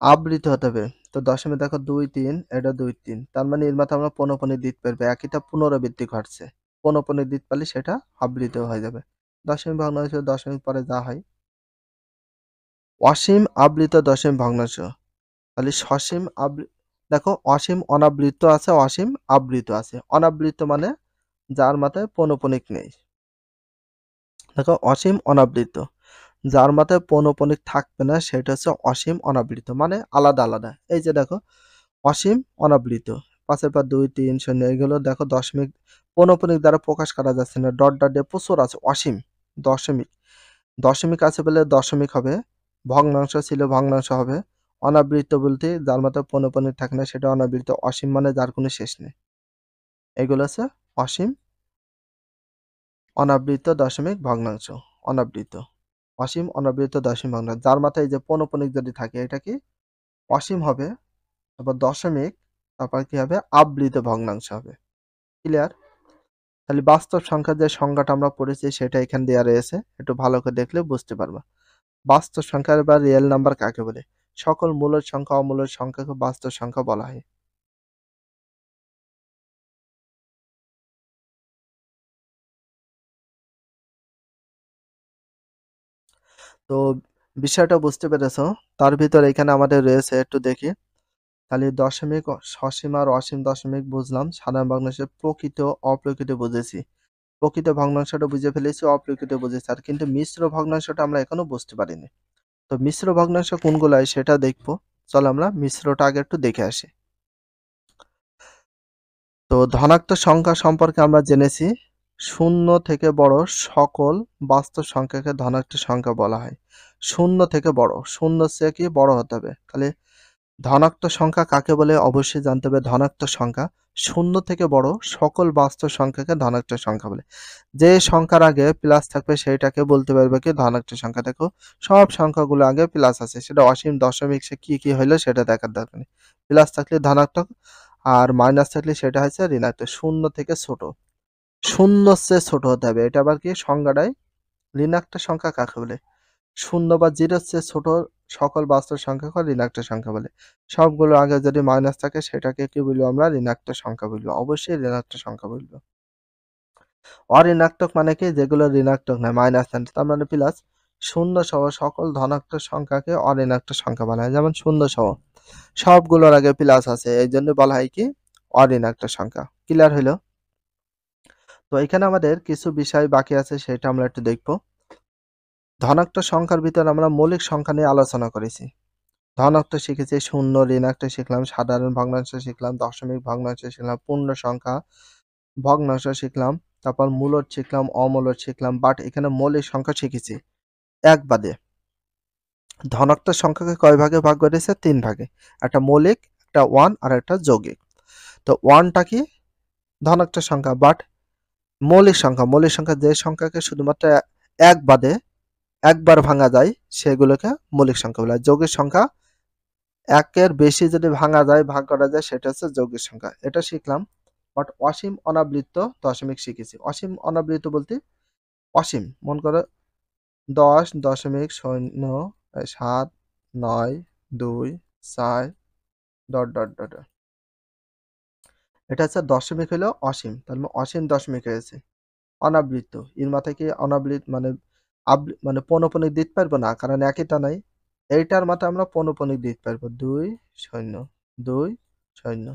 আবৃত হতে হবে। তো দশমে দেখো 2 3, এটা 2 3, তার মানে এর মাথায় আমরা পৌনঃপুনিক দিতে পারবো, একইটা পুনরাবৃত্তি ঘটছে, পৌনঃপুনিক দিতে পারলে সেটা আবৃত হয়ে যাবে। দশমিক ভগ্নাংশ দশমিক পরে যা হয়। অসীম আবৃত দশমিক ভগ্নাংশ, তাহলে সসীম দেখো অসীম অনাবৃত আছে, অসীম আবৃত আছে। অনাবৃত মানে যার মাথায় পৌনঃপুনিক নেই। দেখো অসীম অনাবৃত, যার মাথায় পৌনঃপুনিক থাকবে না সেটা হচ্ছে অসীম অনাবৃত, মানে আলাদা আলাদা। এই যে দেখো অসীম অনাবৃত, 5 এর পর 2 3 0, এগুলো দেখো দশমিক পৌনঃপুনিক দ্বারা প্রকাশ করা যাচ্ছে না, ডট ডট দিয়ে প্রচুর আছে। অসীম দশমিক, দশমিক আছে বলে দশমিক হবে, ভগ্নাংশ ছিল ভগ্নাংশ হবে। অনাবৃত বলতে যার মাথায় পৌনঃপুনিক থাকে না সেটা অনাবৃত। অসীম মানে যার কোনো শেষ নেই। এগুলো হচ্ছে অসীম অনাবৃত দশমিক ভগ্নাংশ। অনাবৃত, অসীম অনাবৃত দশমিক ভগ্নাংশ, যার মাথায় এই যে পৌনঃপুনিক যদি থাকে এটা কি অসীম হবে, তারপর দশমিক, তারপর কি হবে আবৃত ভগ্নাংশ হবে। ক্লিয়ার? তাহলে বাস্তব সংখ্যার যে সংজ্ঞাটা আমরা পড়েছি সেটা এখানে দেওয়া রয়েছে, একটু ভালো করে দেখলে বুঝতে পারবা। বাস্তব সংখ্যা বা রিয়েল নাম্বার কাকে বলে? সকল মূলদ সংখ্যা অমূলদ সংখ্যাকে বাস্তব সংখ্যা বলা হয়। তো বিষয়টা বুঝতে পেরেছো? তার ভিতর এখানে আমাদের রয়েছে, একটু দেখি। তাহলে দশমিক, সসীম আর অসীম দশমিক বুঝলাম, সাধারণ ভগ্নাংশের প্রকৃত অপ্রকৃত বুঝেছি, প্রকৃত ভগ্নাংশটা বুঝে ফেলেছি, অপ্রকৃত বুঝেছি, আর কিন্তু মিশ্র ভগ্নাংশটা আমরা এখনো বুঝতে পারিনি। তো মিশ্র ভগ্নাংশ কোনগুলো হয় সেটা দেখবো। চলো আমরা মিশ্রটা আগে একটু দেখে আসি। তো ধনাত্মক সংখ্যা সম্পর্কে আমরা জেনেছি, শূন্য থেকে বড় সকল বাস্তব সংখ্যাকে ধনাত্মক সংখ্যা বলা হয়। শূন্য থেকে বড়, শূন্য চেয়ে কি বড় হতে হবে, তাহলে ধনাত্মক সংখ্যা কাকে বলে অবশ্যই জানতে হবে। ধনাত্মক সংখ্যা শূন্য থেকে বড় সকল বাস্তব সংখ্যাকে ধনাত্মক সংখ্যা বলে। যে সংখ্যার আগে প্লাস থাকবে সেইটাকে বলতে পারবে কি ধনাত্মক সংখ্যা। দেখো সব সংখ্যাগুলো আগে প্লাস আছে, সেটা অসীম দশমিক সে কি কি হইলো সেটা দেখার দরকার নেই। প্লাস থাকলে ধনাত্মক, আর মাইনাস থাকলে সেটা হচ্ছে ঋণাত্মক। শূন্য থেকে ছোট, শূন্য চেয়ে ছোট হতে হবে, এটা আবার কি সংজ্ঞাটাই। ঋণাত্মক সংখ্যা কাকে বলে? শূন্য বা জিরোর চেয়ে ছোট সকল বাস্তব সংখ্যাকে ঋণাত্মক সংখ্যা বলে। সবগুলো আগে যদি মাইনাস থাকে সেটাকে কি বলবো আমরা? ঋণাত্মক সংখ্যা বলবো, অবশ্যই ঋণাত্মক সংখ্যা বলবো। অঋণাত্মক মানে কি? যেগুলো ঋণাত্মক নয়, মাইনাস থাকে, তার মানে প্লাস। শূন্য সহ সকল ধনাত্মক সংখ্যাকে অঋণাত্মক সংখ্যা বলা হয়। যেমন শূন্য সহ সবগুলোর আগে প্লাস আছে, এই জন্য বলা হয় কি অঋণাত্মক সংখ্যা। ক্লিয়ার হইলো? তো এখানে আমাদের কিছু বিষয় বাকি আছে, সেটা আমরা একটু দেখবো। ধনাত্মক সংখ্যার ভিতর আমরা মৌলিক সংখ্যা নিয়ে আলোচনা করেছি। ধনাত্মক শিখেছি, শূন্য, ঋণাত্মক শিখলাম, সাধারণ ভগ্নাংশ শিখলাম, দশমিক ভগ্নাংশ শিখলাম, পূর্ণ সংখ্যা ভগ্নাংশ শিখলাম, তারপর মূলদ শিখলাম, অমূলদ শিখলাম, বাট এখানে মৌলিক সংখ্যা শিখেছি এক বাদে। ধনাত্মক সংখ্যাকে কয় ভাগে ভাগ করেছে? 3 ভাগে, একটা মৌলিক, একটা ওয়ান, আর একটা যৌগিক। তো ওয়ানটা কি? ধনাত্মক সংখ্যা, বাট মৌলিক সংখ্যা, মৌলিক সংখ্যা যে সংখ্যাকে শুধুমাত্র এক বাদে একবার ভাঙা যায় সেগুলোকে মৌলিক সংখ্যা বলা হয়। যৌগিক সংখ্যা একের বেশি যদি ভাঙা যায়, ভাগ করা যায়, সেটা হচ্ছে যৌগিক সংখ্যা। এটা শিখলাম। বাট অসীম অনাবৃত্ত দশমিক শিখেছি। অসীম অনাবৃত্ত বলতে অসীম, মন করো 10.0 7 9 2 4 ডট ডট ডট। এটা হচ্ছে দশমিক হলো অসীম, তার মানে অসীম দশমিক হয়েছে। অনাবৃত এর মাথায় কি অনাবৃত মানে মানে পৌনঃপুনিক দিতে পারবো না, কারণ একইটা নাই। এইটার মাথায় আমরা পৌনঃপুনিক দিতে পারবো 2 শূন্য 2 শূন্য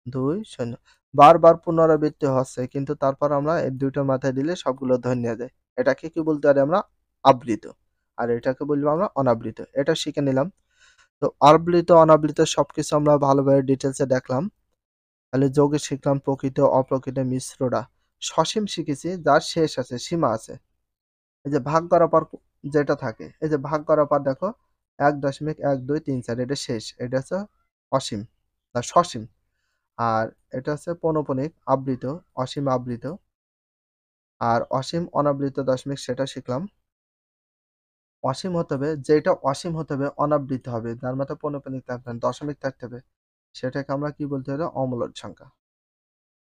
2 শূন্য, বারবার পুনরাবৃত্তি হচ্ছে, কিন্তু তারপর আমরা এই দুইটার মাথায় দিলে সবগুলো ধরে নিয়ে যায়। এটাকে কি বলতে পারি আমরা? আবৃত। আর এটাকে বলবো আমরা অনাবৃত। এটা শিখে নিলাম। তো আবৃত অনাবৃত সবকিছু আমরা ভালোভাবে ডিটেলসে দেখলাম। তাহলে যৌগিক শিখলাম, প্রকৃত অপ্রকৃত মিশ্ররা। সসীম শিখেছি, যার শেষ আছে, সীমা আছে। এই যে ভাগ করার পর যেটা থাকে, এই যে ভাগ করার পর দেখো 1.1234, এটা শেষ, এটা হচ্ছে অসীম না সসীম। আর এটা হচ্ছে পৌনঃপুনিক আবৃত, অসীম আবৃত। আর অসীম অনাবৃত দশমিক সেটা শিখলাম। অসীম হতে হবে, যেটা অসীম হতে হবে অনাবৃত হবে, যার মাথায় পৌনঃপুনিক থাকবে না, দশমিক থাকতে হবে, সেটাকে আমরা কি বলতে হবে? অমূলদ সংখ্যা।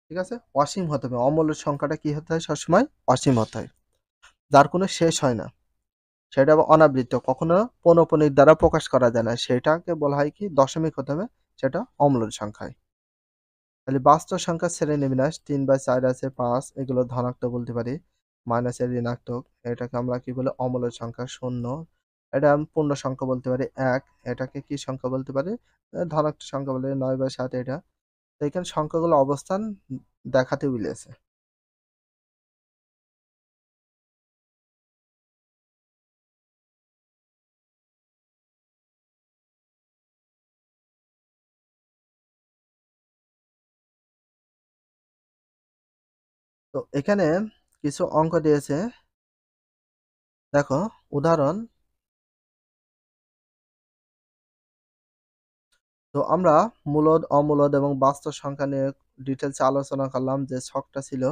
ঠিক আছে? অসীম হতে হবে, অমূলদ সংখ্যাটা কি হতে হয়? সবসময় অসীম হতে হয়, যার কোনো শেষ হয় না। সেটা আবার অনাবৃত, কখনো পৌনঃপুনিক দ্বারা প্রকাশ করা যায় না, সেটাকে বলা হয় কি? দশমিক হতে হবে, সেটা অম্লজ সংখ্যায়। তাহলে বাস্তব সংখ্যার শ্রেণীবিন্যাস 3/4 আছে, 5 এগুলো ধনাত্মক বলতে পারি, মাইনাসের ঋণাত্মক, এটাকে আমরা কি বলে? অম্লজ সংখ্যা। 0 এটা পূর্ণ সংখ্যা বলতে পারি। 1 এটাকে কি সংখ্যা বলতে পারি? ধনাত্মক সংখ্যা বলে। 9/7 এটা। তো এখানে সংখ্যাগুলো অবস্থান দেখাতে মিলেছে। তো এখানে কিছু অঙ্ক দিয়েছে, দেখো উদাহরণ। তো আমরা মূলদ, অমূলদ এবং বাস্তব সংখ্যা নিয়ে ডিটেলসে আলোচনা করলাম। যে ছকটা ছিল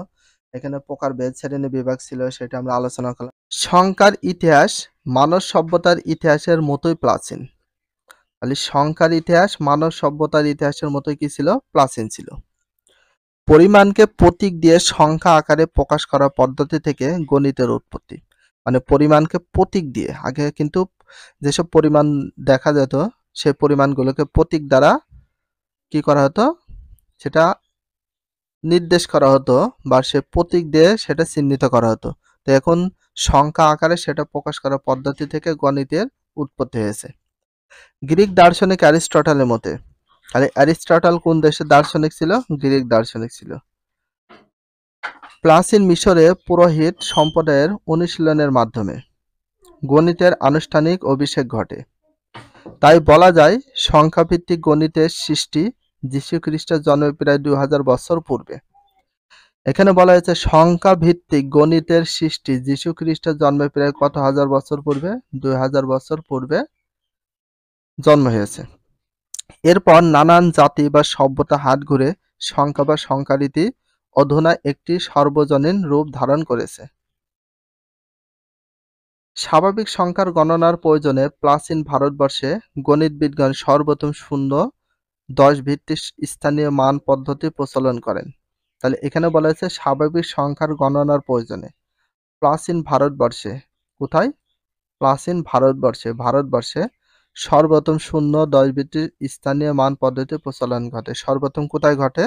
এখানে প্রকারভেদ শ্রেণী বিভাগ ছিল, সেটা আমরা আলোচনা করলাম। সংখ্যার ইতিহাস মানব সভ্যতার ইতিহাসের মতোই প্রাচীন। তাহলে সংখ্যার ইতিহাস মানব সভ্যতার ইতিহাসের মতোই কি ছিল? প্রাচীন ছিল। পরিমাণকে প্রতীক দিয়ে সংখ্যা আকারে প্রকাশ করার পদ্ধতি থেকে গণিতের উৎপত্তি। মানে পরিমাণকে প্রতীক দিয়ে, আগে কিন্তু যেসব পরিমাণ দেখা যেত সেই পরিমাণগুলোকে প্রতীক দ্বারা কি করা হতো? সেটা নির্দেশ করা হতো, বা সে প্রতীক দিয়ে সেটা চিহ্নিত করা হতো। তো এখন সংখ্যা আকারে সেটা প্রকাশ করার পদ্ধতি থেকে গণিতের উৎপত্তি হয়েছে। গ্রিক দার্শনিক অ্যারিস্টটলের মতে, তাহলে অ্যারিস্টটল কোন দেশের দার্শনিক ছিল? গ্রিক দার্শনিক ছিল। প্রাচীন মিশরে পুরোহিত সম্প্রদায়ের অনুশীলনের মাধ্যমে গণিতের আনুষ্ঠানিক অভিষেক ঘটে। তাই বলা যায় সংখ্যাভিত্তিক গণিতের সৃষ্টি যীশু খ্রিস্টের জন্মের প্রায় 2000 বছর পূর্বে। এখানে বলা হয়েছে সংখ্যা ভিত্তিক গণিতের সৃষ্টি যীশু খ্রিস্টের জন্মের প্রায় কত হাজার বছর পূর্বে? 2000 বছর পূর্বে জন্ম হয়েছে। এরপর নানান জাতি বা সভ্যতা হাত ঘুরে সংখ্যা বা সংখ্যারীতি অধুনা একটি সর্বজনীন রূপ ধারণ করেছে। স্বাভাবিক সংখ্যার গণনার প্রয়োজনে প্রাচীন ভারতবর্ষে গণিত বিজ্ঞান সর্বপ্রথম 0-10 ভিত্তিক স্থানীয় মান পদ্ধতি প্রচলন করেন। তাহলে এখানে বলা হয়েছে স্বাভাবিক সংখ্যার গণনার প্রয়োজনে প্রাচীন ভারতবর্ষে, কোথায়? প্রাচীন ভারতবর্ষে সর্বপ্রথম 0-10 ভিত্তিক স্থানীয় মান পদ্ধতি প্রচলন ঘটে। সর্বপ্রথম কোথায় ঘটে?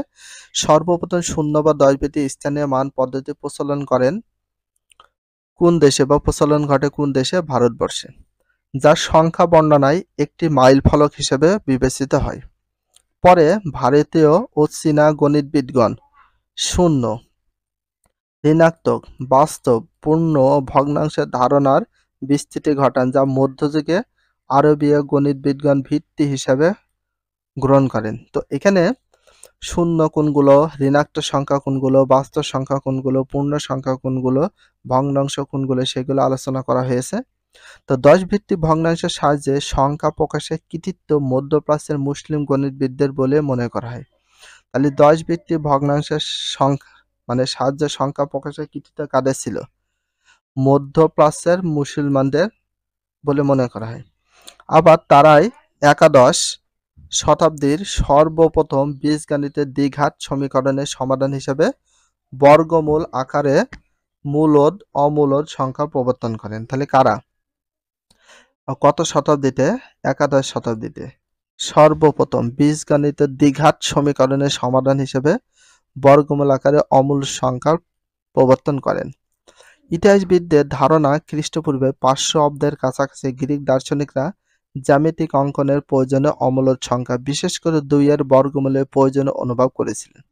সর্বপ্রথম 0 বা 10 ভিত্তিক স্থানীয় মান পদ্ধতি প্রচলন করেন কোন দেশে, বা প্রচলন ঘটে কোন দেশে? ভারতবর্ষে, যা সংখ্যা বর্ণনায় একটি মাইল ফলক হিসেবে বিবেচিত হয়। পরে ভারতীয় ও চীনা গণিতবিদগণ শূন্য, ঋণাত্মক, বাস্তব, পূর্ণ ও ভগ্নাংশের ধারণার বিস্তৃতি ঘটান, যা মধ্যযুগে আরবীয় গণিতবিদগণ ভিত্তি হিসাবে গ্রহণ করেন। তো এখানে শূন্য কোনগুলো, ঋণাত্মক সংখ্যা কোনগুলো, বাস্তব সংখ্যা কোনগুলো, পূর্ণ সংখ্যা কোনগুলো, ভগ্নাংশ কোনগুলো, সেগুলো আলোচনা করা হয়েছে। তো 10 ভিত্তিক ভগ্নাংশের সাহায্যে সংখ্যা প্রকাশের কৃতিত্ব মধ্যপ্রাচ্যের মুসলিম গণিতবিদদের বলে মনে করা হয়। তাহলে 10 ভিত্তিক ভগ্নাংশের সংখ্যা মানে সাহায্যে সংখ্যা প্রকাশের কৃতিত্ব কাদের ছিল? মধ্যপ্রাচ্যের মুসলমানদের বলে মনে করা হয়। আবার তারাই একাদশ শতাব্দীর সর্বপ্রথম বীজগণিতের দ্বিঘাত সমীকরণের সমাধান হিসেবে বর্গমূল আকারে মূলদ অমূলদ সংখ্যা প্রবর্তন করেন। তাহলে কারা? কত শতাব্দীতে? একাদশ শতাব্দীতে সর্বপ্রথম বীজগণিতের দ্বিঘাত সমীকরণের সমাধান হিসেবে বর্গমূল আকারে অমূল সংখ্যার প্রবর্তন করেন। ইতিহাসবিদদের ধারণা খ্রিস্টপূর্বে 500 অব্দের কাছাকাছি গ্রিক দার্শনিকরা জ্যামিতিক অঙ্কনের প্রয়োজনে অমূল সংখ্যা, বিশেষ করে 2 এর বর্গমূলের প্রয়োজনে অনুভব করেছিলেন।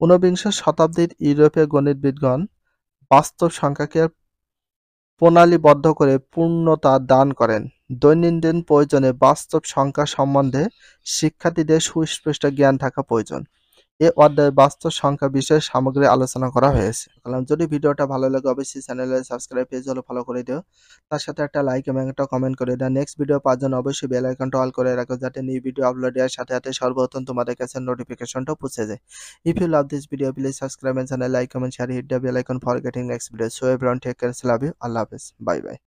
19বিংশ শতাব্দীর ইউরোপীয় গণিতবিদগণ বাস্তব সংখ্যাকে প্রণালীবদ্ধ করে পূর্ণতা দান করেন। দৈনন্দিন প্রয়োজনে বাস্তব সংখ্যা সম্বন্ধে শিক্ষার্থীদের সুস্পষ্ট জ্ঞান থাকা প্রয়োজন। এ অধ্যায়ে বাস্তব সংখ্যা বিষয়ে সামগ্রী আলোচনা করা হয়েছে। যদি ভিডিওটা ভালো লাগে অবশ্যই চ্যানেলে সাবস্ক্রাইব, পেজ হলো ফলো করে দিও। তার সাথে একটা লাইক এবং একটা কমেন্ট করে দাও। নেক্সট ভিডিও পাওয়ার জন্য অবশ্যই বেল আইকনটা অল করে রাখো, যাতে নিউ ভিডিও আপলোড দেওয়ার সাথে সাথে সর্বপ্রথম তোমাদের কাছে নোটিফিকেশনটা পৌঁছে যায়। If you love this video, please subscribe and channel, like, comment, share, hit the bell icon for getting next video. So everyone take care, love you, Allah Hafiz, bye bye.